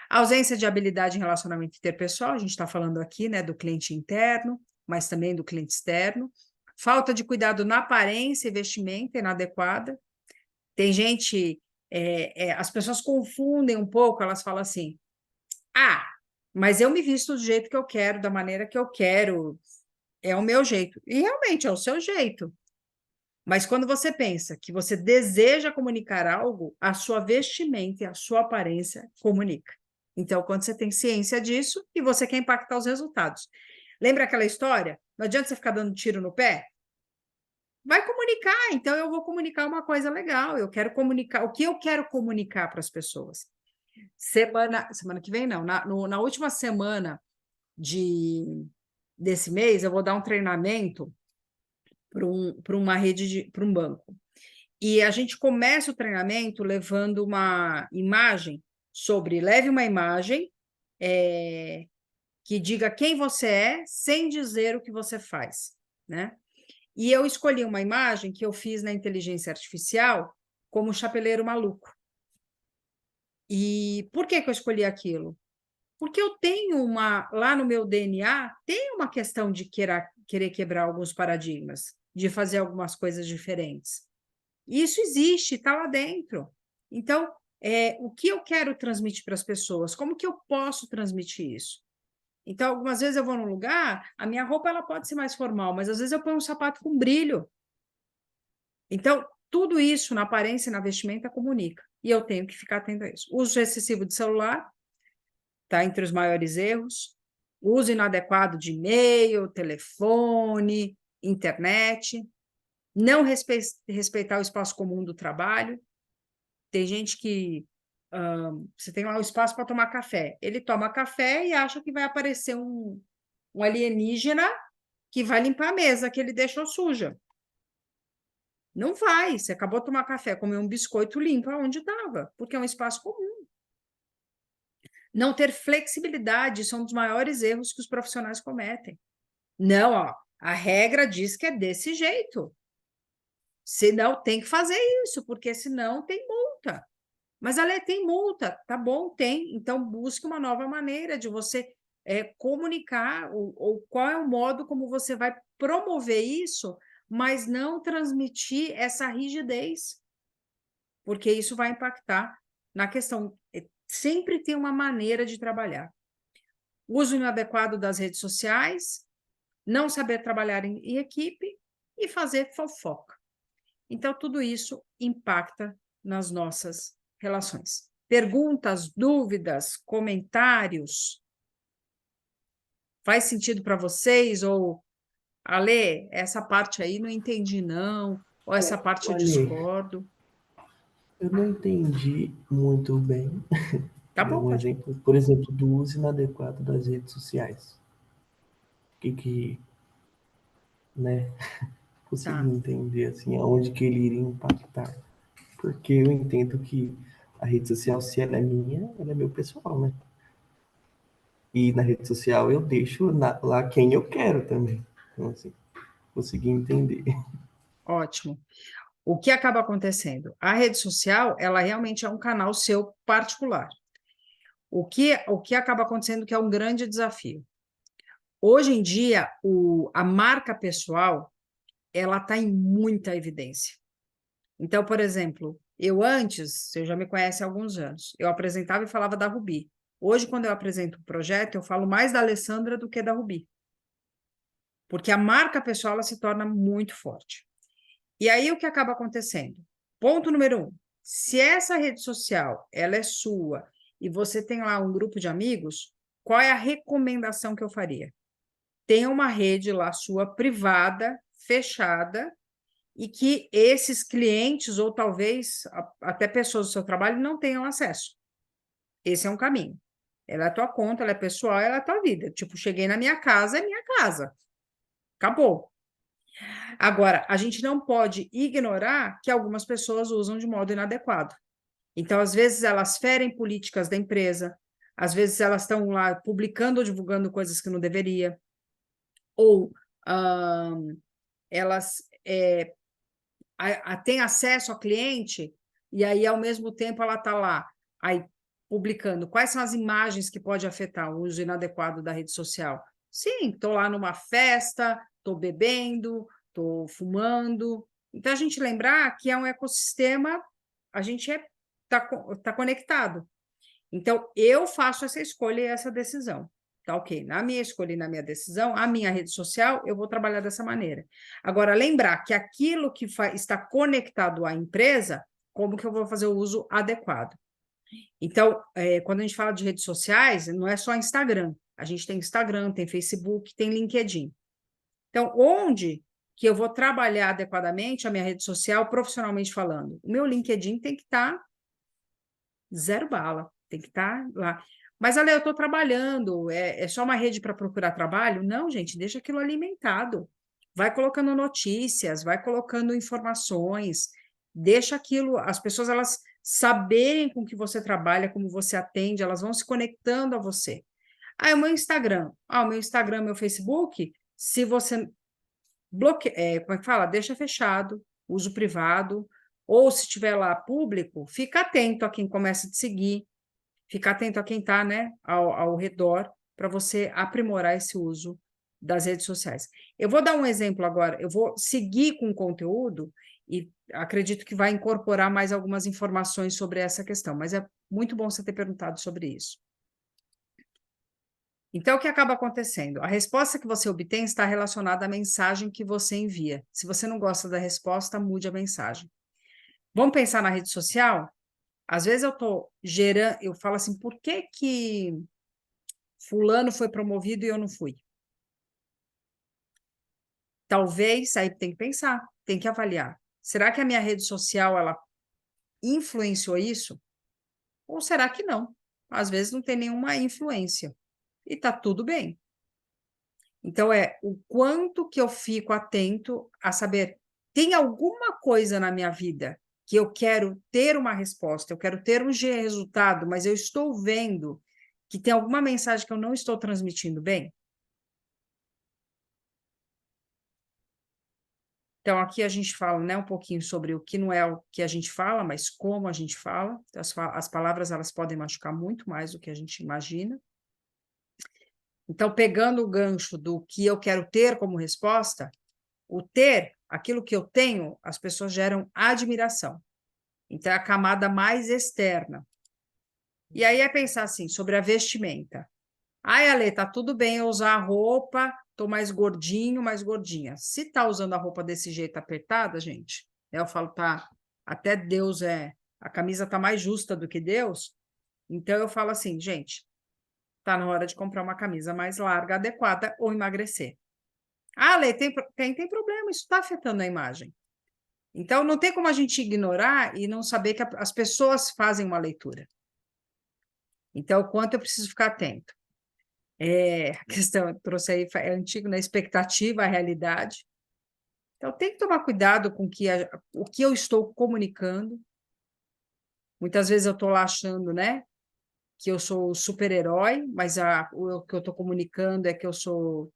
A ausência de habilidade em relacionamento interpessoal, a gente está falando aqui, né, do cliente interno, mas também do cliente externo. Falta de cuidado na aparência e vestimenta inadequada. Tem gente, as pessoas confundem um pouco, elas falam assim, mas eu me visto do jeito que eu quero, da maneira que eu quero, é o meu jeito. E realmente é o seu jeito. Mas quando você pensa que você deseja comunicar algo, a sua vestimenta e a sua aparência comunica. Então, quando você tem ciência disso e você quer impactar os resultados. Lembra aquela história? Não adianta você ficar dando tiro no pé? Vai comunicar, então eu vou comunicar uma coisa legal, eu quero comunicar, o que eu quero comunicar para as pessoas? Semana que vem não, na última semana desse mês, eu vou dar um treinamento para uma rede, para um banco. E a gente começa o treinamento levando uma imagem leve uma imagem que diga quem você é, sem dizer o que você faz, né? E eu escolhi uma imagem que eu fiz na inteligência artificial como chapeleiro maluco. E por que eu escolhi aquilo? Porque eu tenho lá no meu DNA, tem uma questão de querer quebrar alguns paradigmas, de fazer algumas coisas diferentes. Isso existe, está lá dentro. Então, o que eu quero transmitir para as pessoas? Como que eu posso transmitir isso? Então, algumas vezes eu vou num lugar, a minha roupa ela pode ser mais formal, mas às vezes eu ponho um sapato com brilho. Então, tudo isso na aparência e na vestimenta comunica. E eu tenho que ficar atento a isso. Uso excessivo de celular está entre os maiores erros. Uso inadequado de e-mail, telefone, internet. Não respeitar o espaço comum do trabalho. Tem gente que você tem lá um espaço para tomar café. Ele toma café e acha que vai aparecer um alienígena que vai limpar a mesa que ele deixou suja. Não vai. Você acabou de tomar café, comeu um biscoito, limpa onde estava, porque é um espaço comum. Não ter flexibilidade são um dos maiores erros que os profissionais cometem. Não, ó, a regra diz que é desse jeito. Senão tem que fazer isso, porque senão tem multa. Mas a lei tem multa, tá bom, tem. Então busque uma nova maneira de você comunicar, ou qual é o modo como você vai promover isso, mas não transmitir essa rigidez, porque isso vai impactar na questão. Sempre tem uma maneira de trabalhar. Uso inadequado das redes sociais, não saber trabalhar em equipe e fazer fofoca. Então, tudo isso impacta nas nossas relações. Perguntas, dúvidas, comentários? Faz sentido para vocês? Ou, Ale, essa parte aí não entendi, não. Ou essa parte eu Ale, discordo. eu não entendi muito bem. Tá Deu bom, um pode. exemplo, por exemplo, do uso inadequado das redes sociais. Né, consegui Tá. entender, assim, aonde que ele iria impactar. Porque eu entendo que a rede social, se ela é minha, ela é meu pessoal, né? E na rede social eu deixo lá quem eu quero também. Então, assim, consegui entender. Ótimo. O que acaba acontecendo? A rede social, ela realmente é um canal seu particular. O que acaba acontecendo que é um grande desafio. Hoje em dia, a marca pessoal, ela está em muita evidência. Então, por exemplo, você já me conhece há alguns anos, eu apresentava e falava da Rubi. Hoje, quando eu apresento um projeto, eu falo mais da Alessandra do que da Rubi. Porque a marca pessoal, ela se torna muito forte. E aí, o que acaba acontecendo? Ponto número 1. Se essa rede social, ela é sua, e você tem lá um grupo de amigos, qual é a recomendação que eu faria? Tenha uma rede lá sua privada, fechada, e que esses clientes, ou talvez até pessoas do seu trabalho, não tenham acesso. Esse é um caminho. Ela é a tua conta, ela é pessoal, ela é a tua vida. Tipo, cheguei na minha casa, é minha casa. Acabou. Agora, a gente não pode ignorar que algumas pessoas usam de modo inadequado. Então, às vezes, elas ferem políticas da empresa, às vezes elas estão lá publicando ou divulgando coisas que não deveria, ou elas têm acesso ao cliente, e aí, ao mesmo tempo, ela está lá aí, publicando quais são as imagens que pode afetar o uso inadequado da rede social. Sim, estou lá numa festa, estou bebendo, estou fumando. Então, a gente lembrar que é um ecossistema, a gente tá conectado. Então, eu faço essa escolha e essa decisão. Tá ok. Na minha escolha e na minha decisão, a minha rede social, eu vou trabalhar dessa maneira. Agora, lembrar que aquilo que está conectado à empresa, como que eu vou fazer o uso adequado? Então, quando a gente fala de redes sociais, não é só Instagram. A gente tem Instagram, tem Facebook, tem LinkedIn. Então, onde que eu vou trabalhar adequadamente a minha rede social, profissionalmente falando? O meu LinkedIn tem que estar zero bala, tem que estar lá. Mas, Ale, eu estou trabalhando, é só uma rede para procurar trabalho? Não, gente, deixa aquilo alimentado. Vai colocando notícias, vai colocando informações, deixa aquilo, as pessoas, elas saberem com que você trabalha, como você atende, elas vão se conectando a você. O meu Instagram. O meu Instagram, meu Facebook, se você bloqueia, como é que fala? Deixa fechado, uso privado, ou se tiver lá público, fica atento a quem começa a te seguir, fica atento a quem está, né, ao redor, para você aprimorar esse uso das redes sociais. Eu vou dar um exemplo agora, eu vou seguir com o conteúdo e acredito que vai incorporar mais algumas informações sobre essa questão, mas é muito bom você ter perguntado sobre isso. Então, o que acaba acontecendo? A resposta que você obtém está relacionada à mensagem que você envia. Se você não gosta da resposta, mude a mensagem. Vamos pensar na rede social? Às vezes eu estou gerando, eu falo assim, por que fulano foi promovido e eu não fui? Talvez, aí tem que pensar, tem que avaliar. Será que a minha rede social, ela influenciou isso? Ou será que não? Às vezes não tem nenhuma influência. E está tudo bem. Então, é o quanto que eu fico atento a saber, tem alguma coisa na minha vida que eu quero ter uma resposta, eu quero ter um resultado, mas eu estou vendo que tem alguma mensagem que eu não estou transmitindo bem? Então, aqui a gente fala, né, um pouquinho sobre o que não é o que a gente fala, mas como a gente fala. Então, as palavras, elas podem machucar muito mais do que a gente imagina. Então, pegando o gancho do que eu quero ter como resposta, o ter, aquilo que eu tenho, as pessoas geram admiração. Então, é a camada mais externa. E aí é pensar assim, sobre a vestimenta. Ai, Ale, tá tudo bem eu usar a roupa, tô mais gordinho, mais gordinha. Se tá usando a roupa desse jeito apertada, gente, eu falo, tá, até Deus a camisa tá mais justa do que Deus. Então, eu falo assim, gente, tá na hora de comprar uma camisa mais larga, adequada, ou emagrecer. Ah, Lê, tem problema, isso está afetando a imagem. Então, não tem como a gente ignorar e não saber que as pessoas fazem uma leitura. Então, o quanto eu preciso ficar atento. A questão, eu trouxe aí, é antigo, na expectativa, a realidade. Então, tem que tomar cuidado com o que eu estou comunicando. Muitas vezes eu estou lá achando, né, que eu sou super-herói, mas o que eu estou comunicando é que eu sou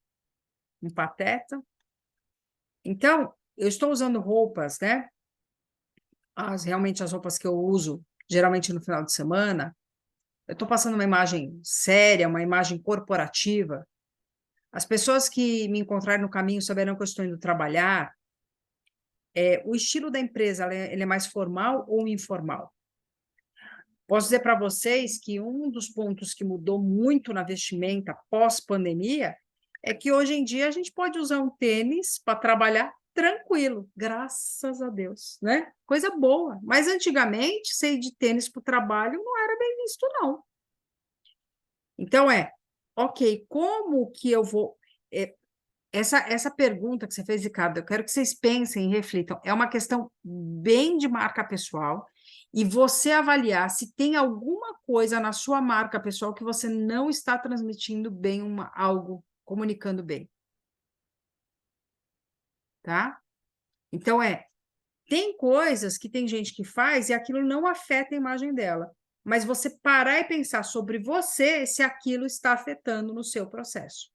um pateta. Então, eu estou usando roupas, né? Realmente as roupas que eu uso, geralmente no final de semana, eu estou passando uma imagem séria, uma imagem corporativa. As pessoas que me encontrarem no caminho saberão que eu estou indo trabalhar. O estilo da empresa, ele é mais formal ou informal? Posso dizer para vocês que um dos pontos que mudou muito na vestimenta pós-pandemia é que hoje em dia a gente pode usar um tênis para trabalhar tranquilo, graças a Deus, né? Coisa boa. Mas antigamente, ser de tênis para o trabalho não era bem visto, não. Então, ok, como que eu vou... Essa pergunta que você fez, Ricardo, eu quero que vocês pensem e reflitam. É uma questão bem de marca pessoal e você avaliar se tem alguma coisa na sua marca pessoal que você não está transmitindo bem algo, comunicando bem. Tá? Então, tem coisas que tem gente que faz e aquilo não afeta a imagem dela. Mas você parar e pensar sobre você se aquilo está afetando no seu processo.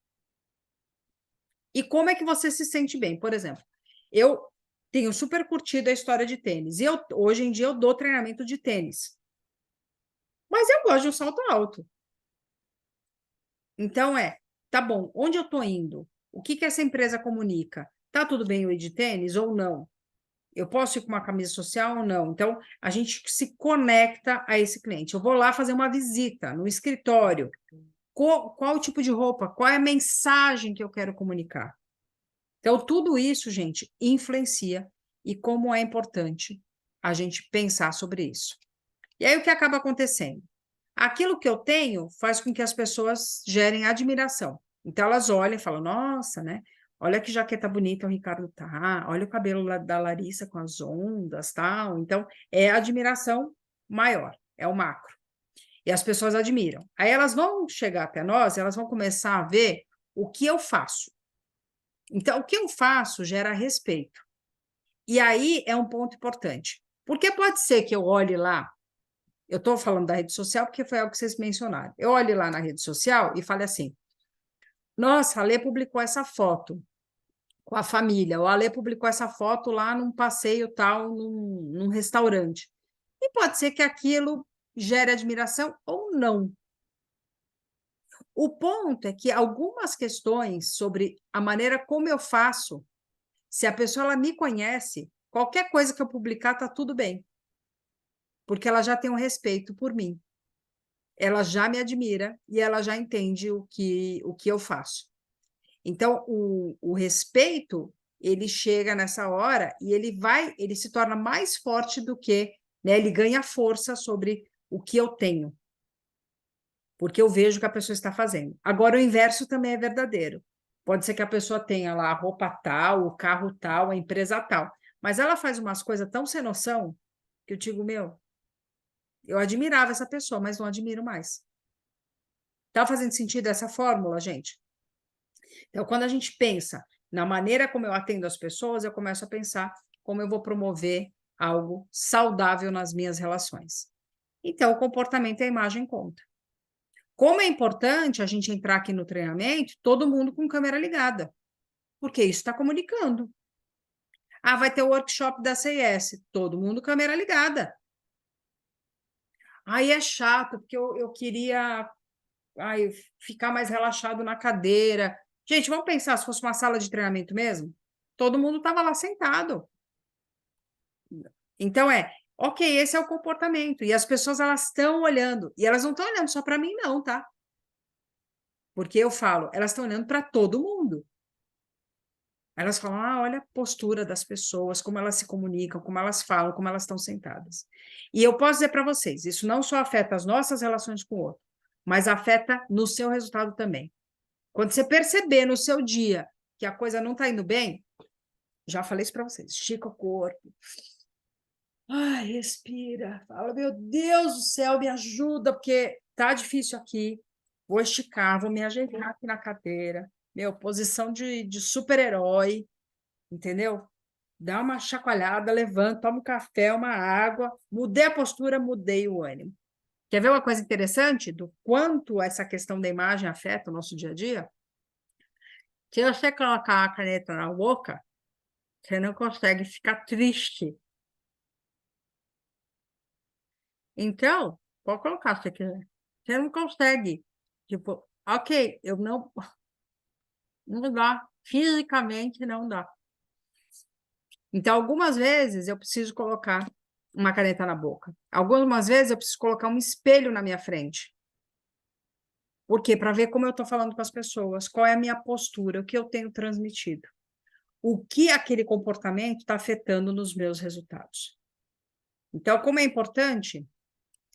E como é que você se sente bem? Por exemplo, eu tenho super curtido a história de tênis. E hoje em dia eu dou treinamento de tênis. Mas eu gosto de um salto alto. Então tá bom, onde eu estou indo? O que essa empresa comunica? Tá tudo bem eu ir de tênis ou não? Eu posso ir com uma camisa social ou não? Então, a gente se conecta a esse cliente. Eu vou lá fazer uma visita no escritório. Qual o tipo de roupa? Qual é a mensagem que eu quero comunicar? Então, tudo isso, gente, influencia e como é importante a gente pensar sobre isso. E aí, o que acaba acontecendo? Aquilo que eu tenho faz com que as pessoas gerem admiração. Então, elas olham e falam, nossa, né? Olha que jaqueta bonita o Ricardo tá, olha o cabelo da Larissa com as ondas, tal. Então, é a admiração maior, é o macro. E as pessoas admiram. Aí elas vão chegar até nós, elas vão começar a ver o que eu faço. Então, o que eu faço gera respeito. E aí é um ponto importante. Porque pode ser que eu olhe lá, eu estou falando da rede social porque foi algo que vocês mencionaram. Eu olhe lá na rede social e fale assim, nossa, a Lê publicou essa foto com a família, ou a Lê publicou essa foto lá num passeio tal, num restaurante. E pode ser que aquilo gere admiração ou não. O ponto é que algumas questões sobre a maneira como eu faço, se a pessoa ela me conhece, qualquer coisa que eu publicar está tudo bem, porque ela já tem um respeito por mim. ela já me admira e ela já entende o que eu faço. Então, o respeito, ele chega nessa hora e ele se torna mais forte do que, né, ele ganha força sobre o que eu tenho, porque eu vejo o que a pessoa está fazendo. Agora, o inverso também é verdadeiro. Pode ser que a pessoa tenha lá a roupa tal, o carro tal, a empresa tal, mas ela faz umas coisas tão sem noção que eu digo, meu, eu admirava essa pessoa, mas não admiro mais. Tá fazendo sentido essa fórmula, gente? Então, quando a gente pensa na maneira como eu atendo as pessoas, eu começo a pensar como eu vou promover algo saudável nas minhas relações. Então, o comportamento e a imagem conta. Como é importante a gente entrar aqui no treinamento, todo mundo com câmera ligada, porque isso está comunicando. Ah, vai ter o workshop da CIS, todo mundo câmera ligada. Aí é chato, porque eu queria ficar mais relaxado na cadeira. Gente, vamos pensar, se fosse uma sala de treinamento mesmo, todo mundo estava lá sentado. Então ok, esse é o comportamento. E as pessoas, elas estão olhando. E elas não estão olhando só para mim, não, tá? Porque eu falo, elas estão olhando para todo mundo. Elas falam, olha a postura das pessoas, como elas se comunicam, como elas falam, como elas estão sentadas. E eu posso dizer para vocês, isso não só afeta as nossas relações com o outro, mas afeta no seu resultado também. Quando você perceber no seu dia que a coisa não está indo bem, já falei isso para vocês, estica o corpo. Ai, respira. Fala, meu Deus do céu, me ajuda, porque tá difícil aqui. Vou esticar, vou me ajeitar aqui na cadeira. Meu, posição de super-herói, entendeu? Dá uma chacoalhada, levanta, toma um café, uma água. Mudei a postura, mudei o ânimo. Quer ver uma coisa interessante do quanto essa questão da imagem afeta o nosso dia a dia? Se você colocar a caneta na boca, você não consegue ficar triste. Então, pode colocar se você quiser. Você não consegue. Tipo, ok, eu não dá. Fisicamente não dá. Então, algumas vezes eu preciso colocar uma caneta na boca. Algumas vezes eu preciso colocar um espelho na minha frente. Por quê? Para ver como eu estou falando com as pessoas, qual é a minha postura, o que eu tenho transmitido. O que aquele comportamento está afetando nos meus resultados. Então, como é importante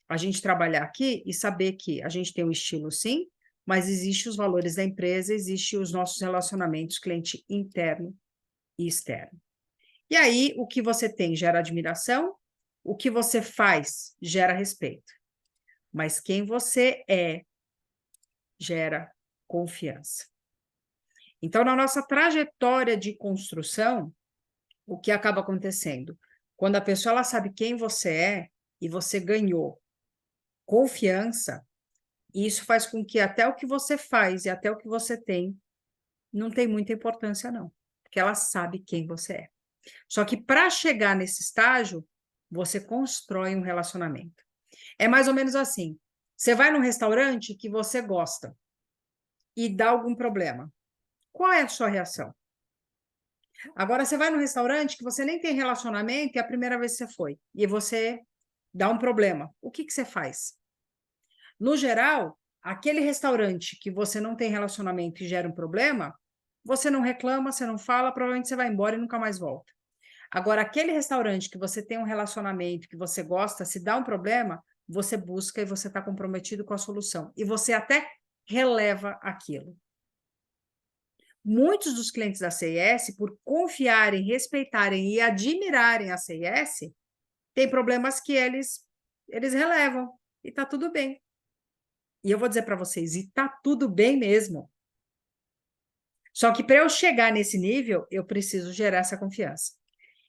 a gente trabalhar aqui e saber que a gente tem um estilo, sim, mas existem os valores da empresa, existem os nossos relacionamentos cliente interno e externo. E aí, o que você tem gera admiração, o que você faz gera respeito. Mas quem você é gera confiança. Então, na nossa trajetória de construção, o que acaba acontecendo? Quando a pessoa ela sabe quem você é e você ganhou confiança, isso faz com que até o que você faz e até o que você tem não tem muita importância, não. Porque ela sabe quem você é. Só que para chegar nesse estágio, você constrói um relacionamento. É mais ou menos assim. Você vai num restaurante que você gosta e dá algum problema. Qual é a sua reação? Agora, você vai num restaurante que você nem tem relacionamento e é a primeira vez que você foi, e você dá um problema. O que você faz? No geral, aquele restaurante que você não tem relacionamento e gera um problema, você não reclama, você não fala, provavelmente você vai embora e nunca mais volta. Agora, aquele restaurante que você tem um relacionamento, que você gosta, se dá um problema, você busca e você está comprometido com a solução. E você até releva aquilo. Muitos dos clientes da CIS, por confiarem, respeitarem e admirarem a CIS, têm problemas que eles relevam. E está tudo bem. E eu vou dizer para vocês, e está tudo bem mesmo. Só que para eu chegar nesse nível, eu preciso gerar essa confiança.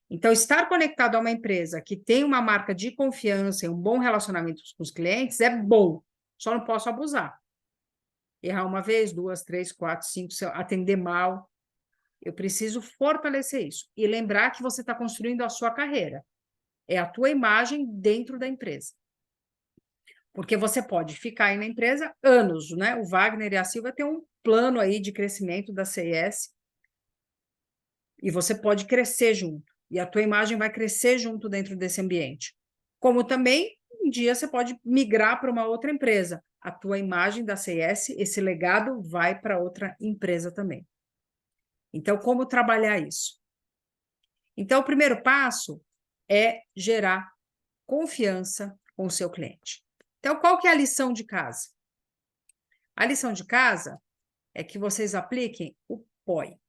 Então, estar conectado a uma empresa que tem uma marca de confiança e um bom relacionamento com os clientes é bom, só não posso abusar. Errar uma vez, duas, três, quatro, cinco, atender mal. Eu preciso fortalecer isso. E lembrar que você está construindo a sua carreira. É a tua imagem dentro da empresa. Porque você pode ficar aí na empresa anos, né? O Wagner e a Silvia têm um plano aí de crescimento da CIS e você pode crescer junto. E a tua imagem vai crescer junto dentro desse ambiente. Como também um dia você pode migrar para uma outra empresa. A tua imagem da CS, esse legado vai para outra empresa também. Então, como trabalhar isso? Então, o primeiro passo é gerar confiança com o seu cliente. Então, qual que é a lição de casa? A lição de casa é que vocês apliquem o POI.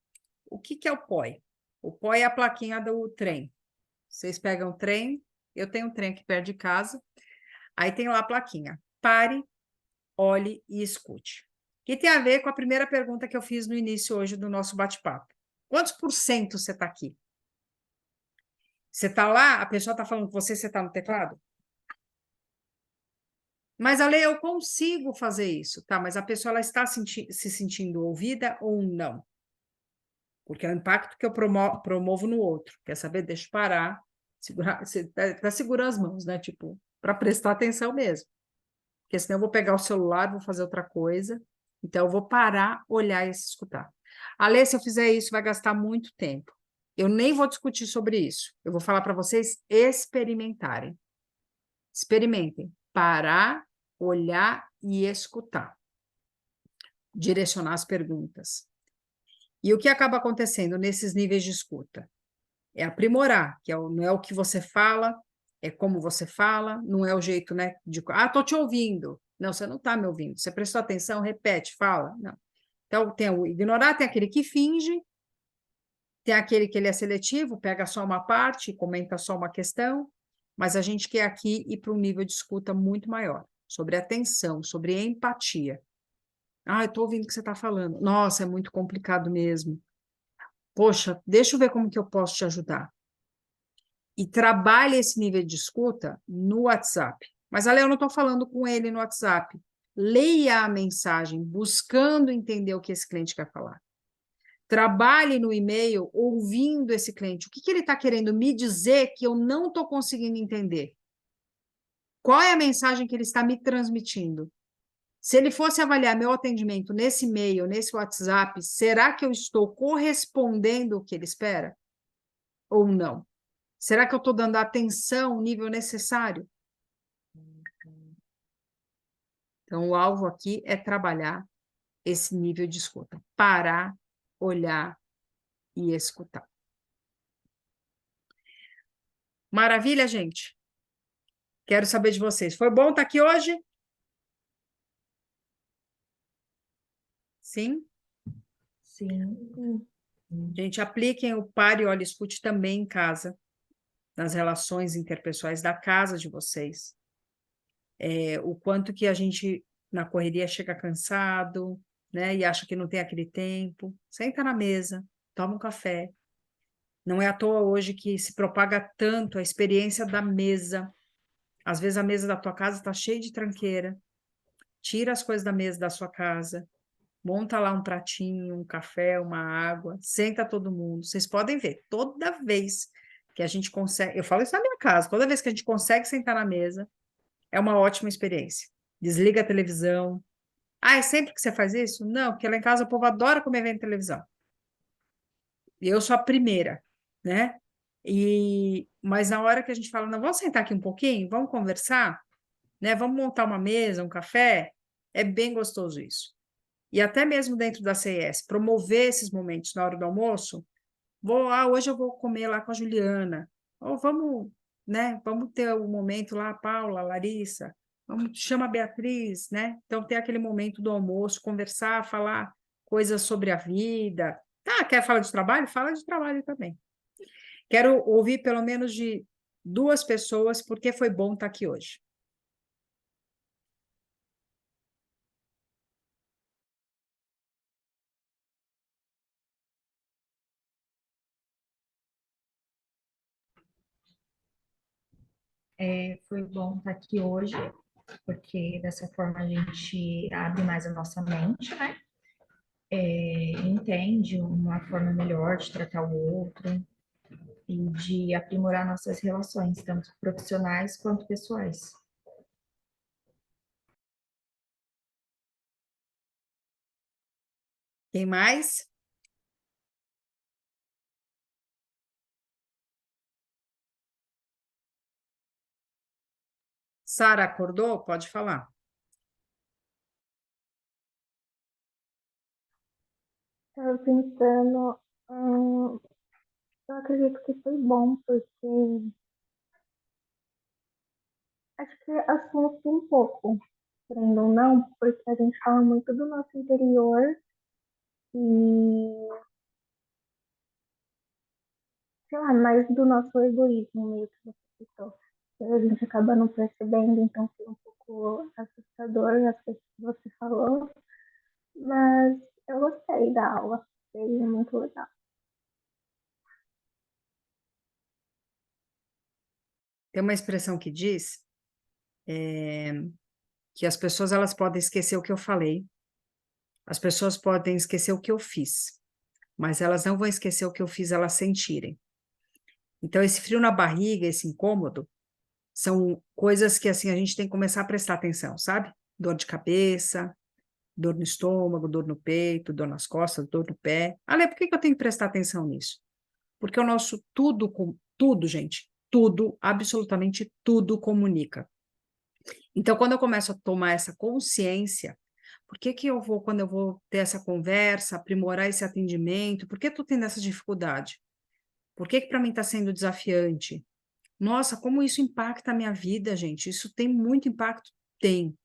O que que é o POI? O POI é a plaquinha do trem. Vocês pegam o trem, eu tenho um trem aqui perto de casa, aí tem lá a plaquinha. Pare, olhe e escute. Que tem a ver com a primeira pergunta que eu fiz no início hoje do nosso bate-papo. Quantos por cento você está aqui? Você está lá, a pessoa está falando com você, você está no teclado? Mas, Ale, eu consigo fazer isso, tá? Mas a pessoa ela está se sentindo ouvida ou não? Porque é o impacto que eu promovo no outro. Quer saber? Deixa eu parar, segurar, até segurar as mãos, né? Tipo, para prestar atenção mesmo. Porque senão eu vou pegar o celular, vou fazer outra coisa. Então, eu vou parar, olhar e escutar. Ale, se eu fizer isso, vai gastar muito tempo. Eu nem vou discutir sobre isso. Eu vou falar para vocês experimentarem. Experimentem. Parar, olhar e escutar. Direcionar as perguntas. E o que acaba acontecendo nesses níveis de escuta? É aprimorar, que não é o que você fala, é como você fala, não é o jeito, né, de... Ah, estou te ouvindo. Não, você não está me ouvindo. Você prestou atenção, repete, fala. Não. Então, tem o ignorar, tem aquele que finge, tem aquele que ele é seletivo, pega só uma parte, comenta só uma questão, mas a gente quer aqui ir para um nível de escuta muito maior, sobre atenção, sobre empatia. Ah, eu estou ouvindo o que você está falando. Nossa, é muito complicado mesmo. Poxa, deixa eu ver como que eu posso te ajudar. E trabalhe esse nível de escuta no WhatsApp. Mas, Ale, eu não estou falando com ele no WhatsApp. Leia a mensagem, buscando entender o que esse cliente quer falar. Trabalhe no e-mail ouvindo esse cliente. O que ele está querendo me dizer que eu não estou conseguindo entender? Qual é a mensagem que ele está me transmitindo? Se ele fosse avaliar meu atendimento nesse e-mail, nesse WhatsApp, será que eu estou correspondendo o que ele espera? Ou não? Será que eu estou dando a atenção, o nível necessário? Então, o alvo aqui é trabalhar esse nível de escuta. Parar, olhar e escutar. Maravilha, gente? Quero saber de vocês. Foi bom estar aqui hoje? Sim? Sim. Gente, apliquem o pare, olhe, escute também em casa, nas relações interpessoais da casa de vocês. O quanto que a gente, na correria, chega cansado, né, e acha que não tem aquele tempo. Senta na mesa, toma um café. Não é à toa hoje que se propaga tanto a experiência da mesa. Às vezes a mesa da tua casa está cheia de tranqueira. Tira as coisas da mesa da sua casa, monta lá um pratinho, um café, uma água, senta todo mundo. Vocês podem ver, toda vez que a gente consegue, eu falo isso na minha casa, toda vez que a gente consegue sentar na mesa, é uma ótima experiência. Desliga a televisão. Ah, é sempre que você faz isso? Não, porque lá em casa o povo adora comer vendo televisão. E eu sou a primeira, né? Mas na hora que a gente fala, não, vamos sentar aqui um pouquinho, vamos conversar, né? Vamos montar uma mesa, um café, é bem gostoso isso. E até mesmo dentro da CES, promover esses momentos na hora do almoço, hoje eu vou comer lá com a Juliana, ou vamos, né? Vamos ter um momento lá, Paula, Larissa, chama a Beatriz, né? Então, ter aquele momento do almoço, conversar, falar coisas sobre a vida. Tá, quer falar de trabalho? Fala de trabalho também. Quero ouvir pelo menos de 2 pessoas, porque foi bom estar aqui hoje. Foi bom estar aqui hoje, porque dessa forma a gente abre mais a nossa mente, né? Entende uma forma melhor de tratar o outro e de aprimorar nossas relações, tanto profissionais quanto pessoais. Quem mais? Sara, acordou? Pode falar. Estava pensando, eu acredito que foi bom, porque acho que assusta um pouco, querendo ou não, porque a gente fala muito do nosso interior e, sei lá, mais do nosso egoísmo, meio que você citou. A gente acaba não percebendo, então foi um pouco assustador as coisas que você falou, mas eu gostei da aula, foi muito legal. Tem uma expressão que diz que as pessoas elas podem esquecer o que eu falei, as pessoas podem esquecer o que eu fiz, mas elas não vão esquecer o que eu fiz elas sentirem. Então, esse frio na barriga, esse incômodo, são coisas que, assim, a gente tem que começar a prestar atenção, sabe? Dor de cabeça, dor no estômago, dor no peito, dor nas costas, dor no pé. Ale, por que eu tenho que prestar atenção nisso? Porque o nosso tudo, gente, tudo, absolutamente tudo comunica. Então, quando eu começo a tomar essa consciência, por que eu vou, quando eu vou ter essa conversa, aprimorar esse atendimento, por que eu estou tendo essa dificuldade? Por que para mim está sendo desafiante? Nossa, como isso impacta a minha vida, gente? Isso tem muito impacto? Tem.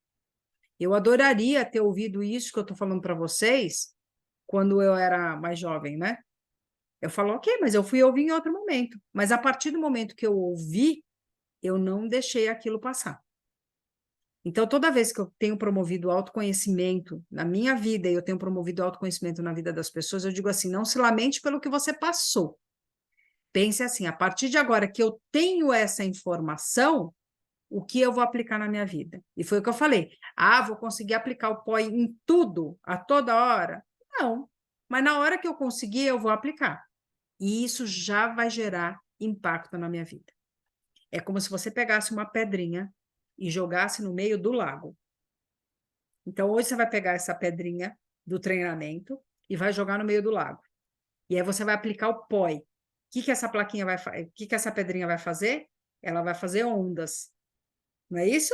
Eu adoraria ter ouvido isso que eu estou falando para vocês quando eu era mais jovem, né? Eu falo, ok, mas eu fui ouvir em outro momento. Mas a partir do momento que eu ouvi, eu não deixei aquilo passar. Então, toda vez que eu tenho promovido autoconhecimento na minha vida e eu tenho promovido autoconhecimento na vida das pessoas, eu digo assim, não se lamente pelo que você passou. Pense assim, a partir de agora que eu tenho essa informação, o que eu vou aplicar na minha vida? E foi o que eu falei. Ah, vou conseguir aplicar o POI em tudo, a toda hora? Não. Mas na hora que eu conseguir, eu vou aplicar. E isso já vai gerar impacto na minha vida. É como se você pegasse uma pedrinha e jogasse no meio do lago. Então, hoje você vai pegar essa pedrinha do treinamento e vai jogar no meio do lago. E aí você vai aplicar o POI. O que essa plaquinha vai fazer? O que essa pedrinha vai fazer? Ela vai fazer ondas. Não é isso?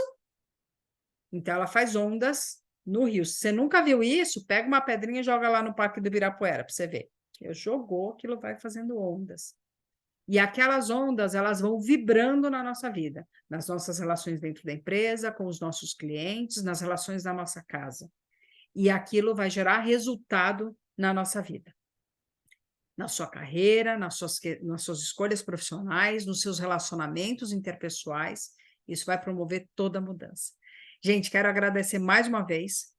Então, ela faz ondas no rio. Se você nunca viu isso, pega uma pedrinha e joga lá no Parque do Ibirapuera para você ver. Jogou, aquilo vai fazendo ondas. E aquelas ondas, elas vão vibrando na nossa vida, nas nossas relações dentro da empresa, com os nossos clientes, nas relações da nossa casa. E aquilo vai gerar resultado na nossa vida. Na sua carreira, nas suas escolhas profissionais, nos seus relacionamentos interpessoais. Isso vai promover toda a mudança. Gente, quero agradecer mais uma vez.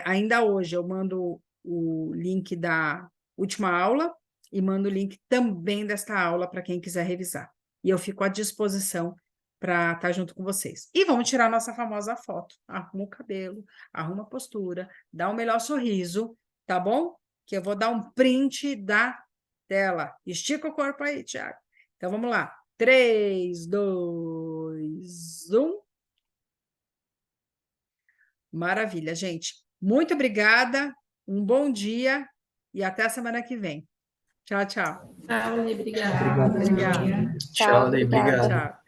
Ainda hoje eu mando o link da última aula e mando o link também desta aula para quem quiser revisar. E eu fico à disposição para estar junto com vocês. E vamos tirar nossa famosa foto. Arruma o cabelo, arruma a postura, dá um melhor sorriso, tá bom? Que eu vou dar um print da tela. Estica o corpo aí, Thiago. Então, vamos lá. 3, 2, 1. Maravilha, gente. Muito obrigada, um bom dia e até a semana que vem. Tchau, tchau. Tchau, obrigada. Obrigado. Obrigada. Tchau, Obrigado. obrigada. Tchau.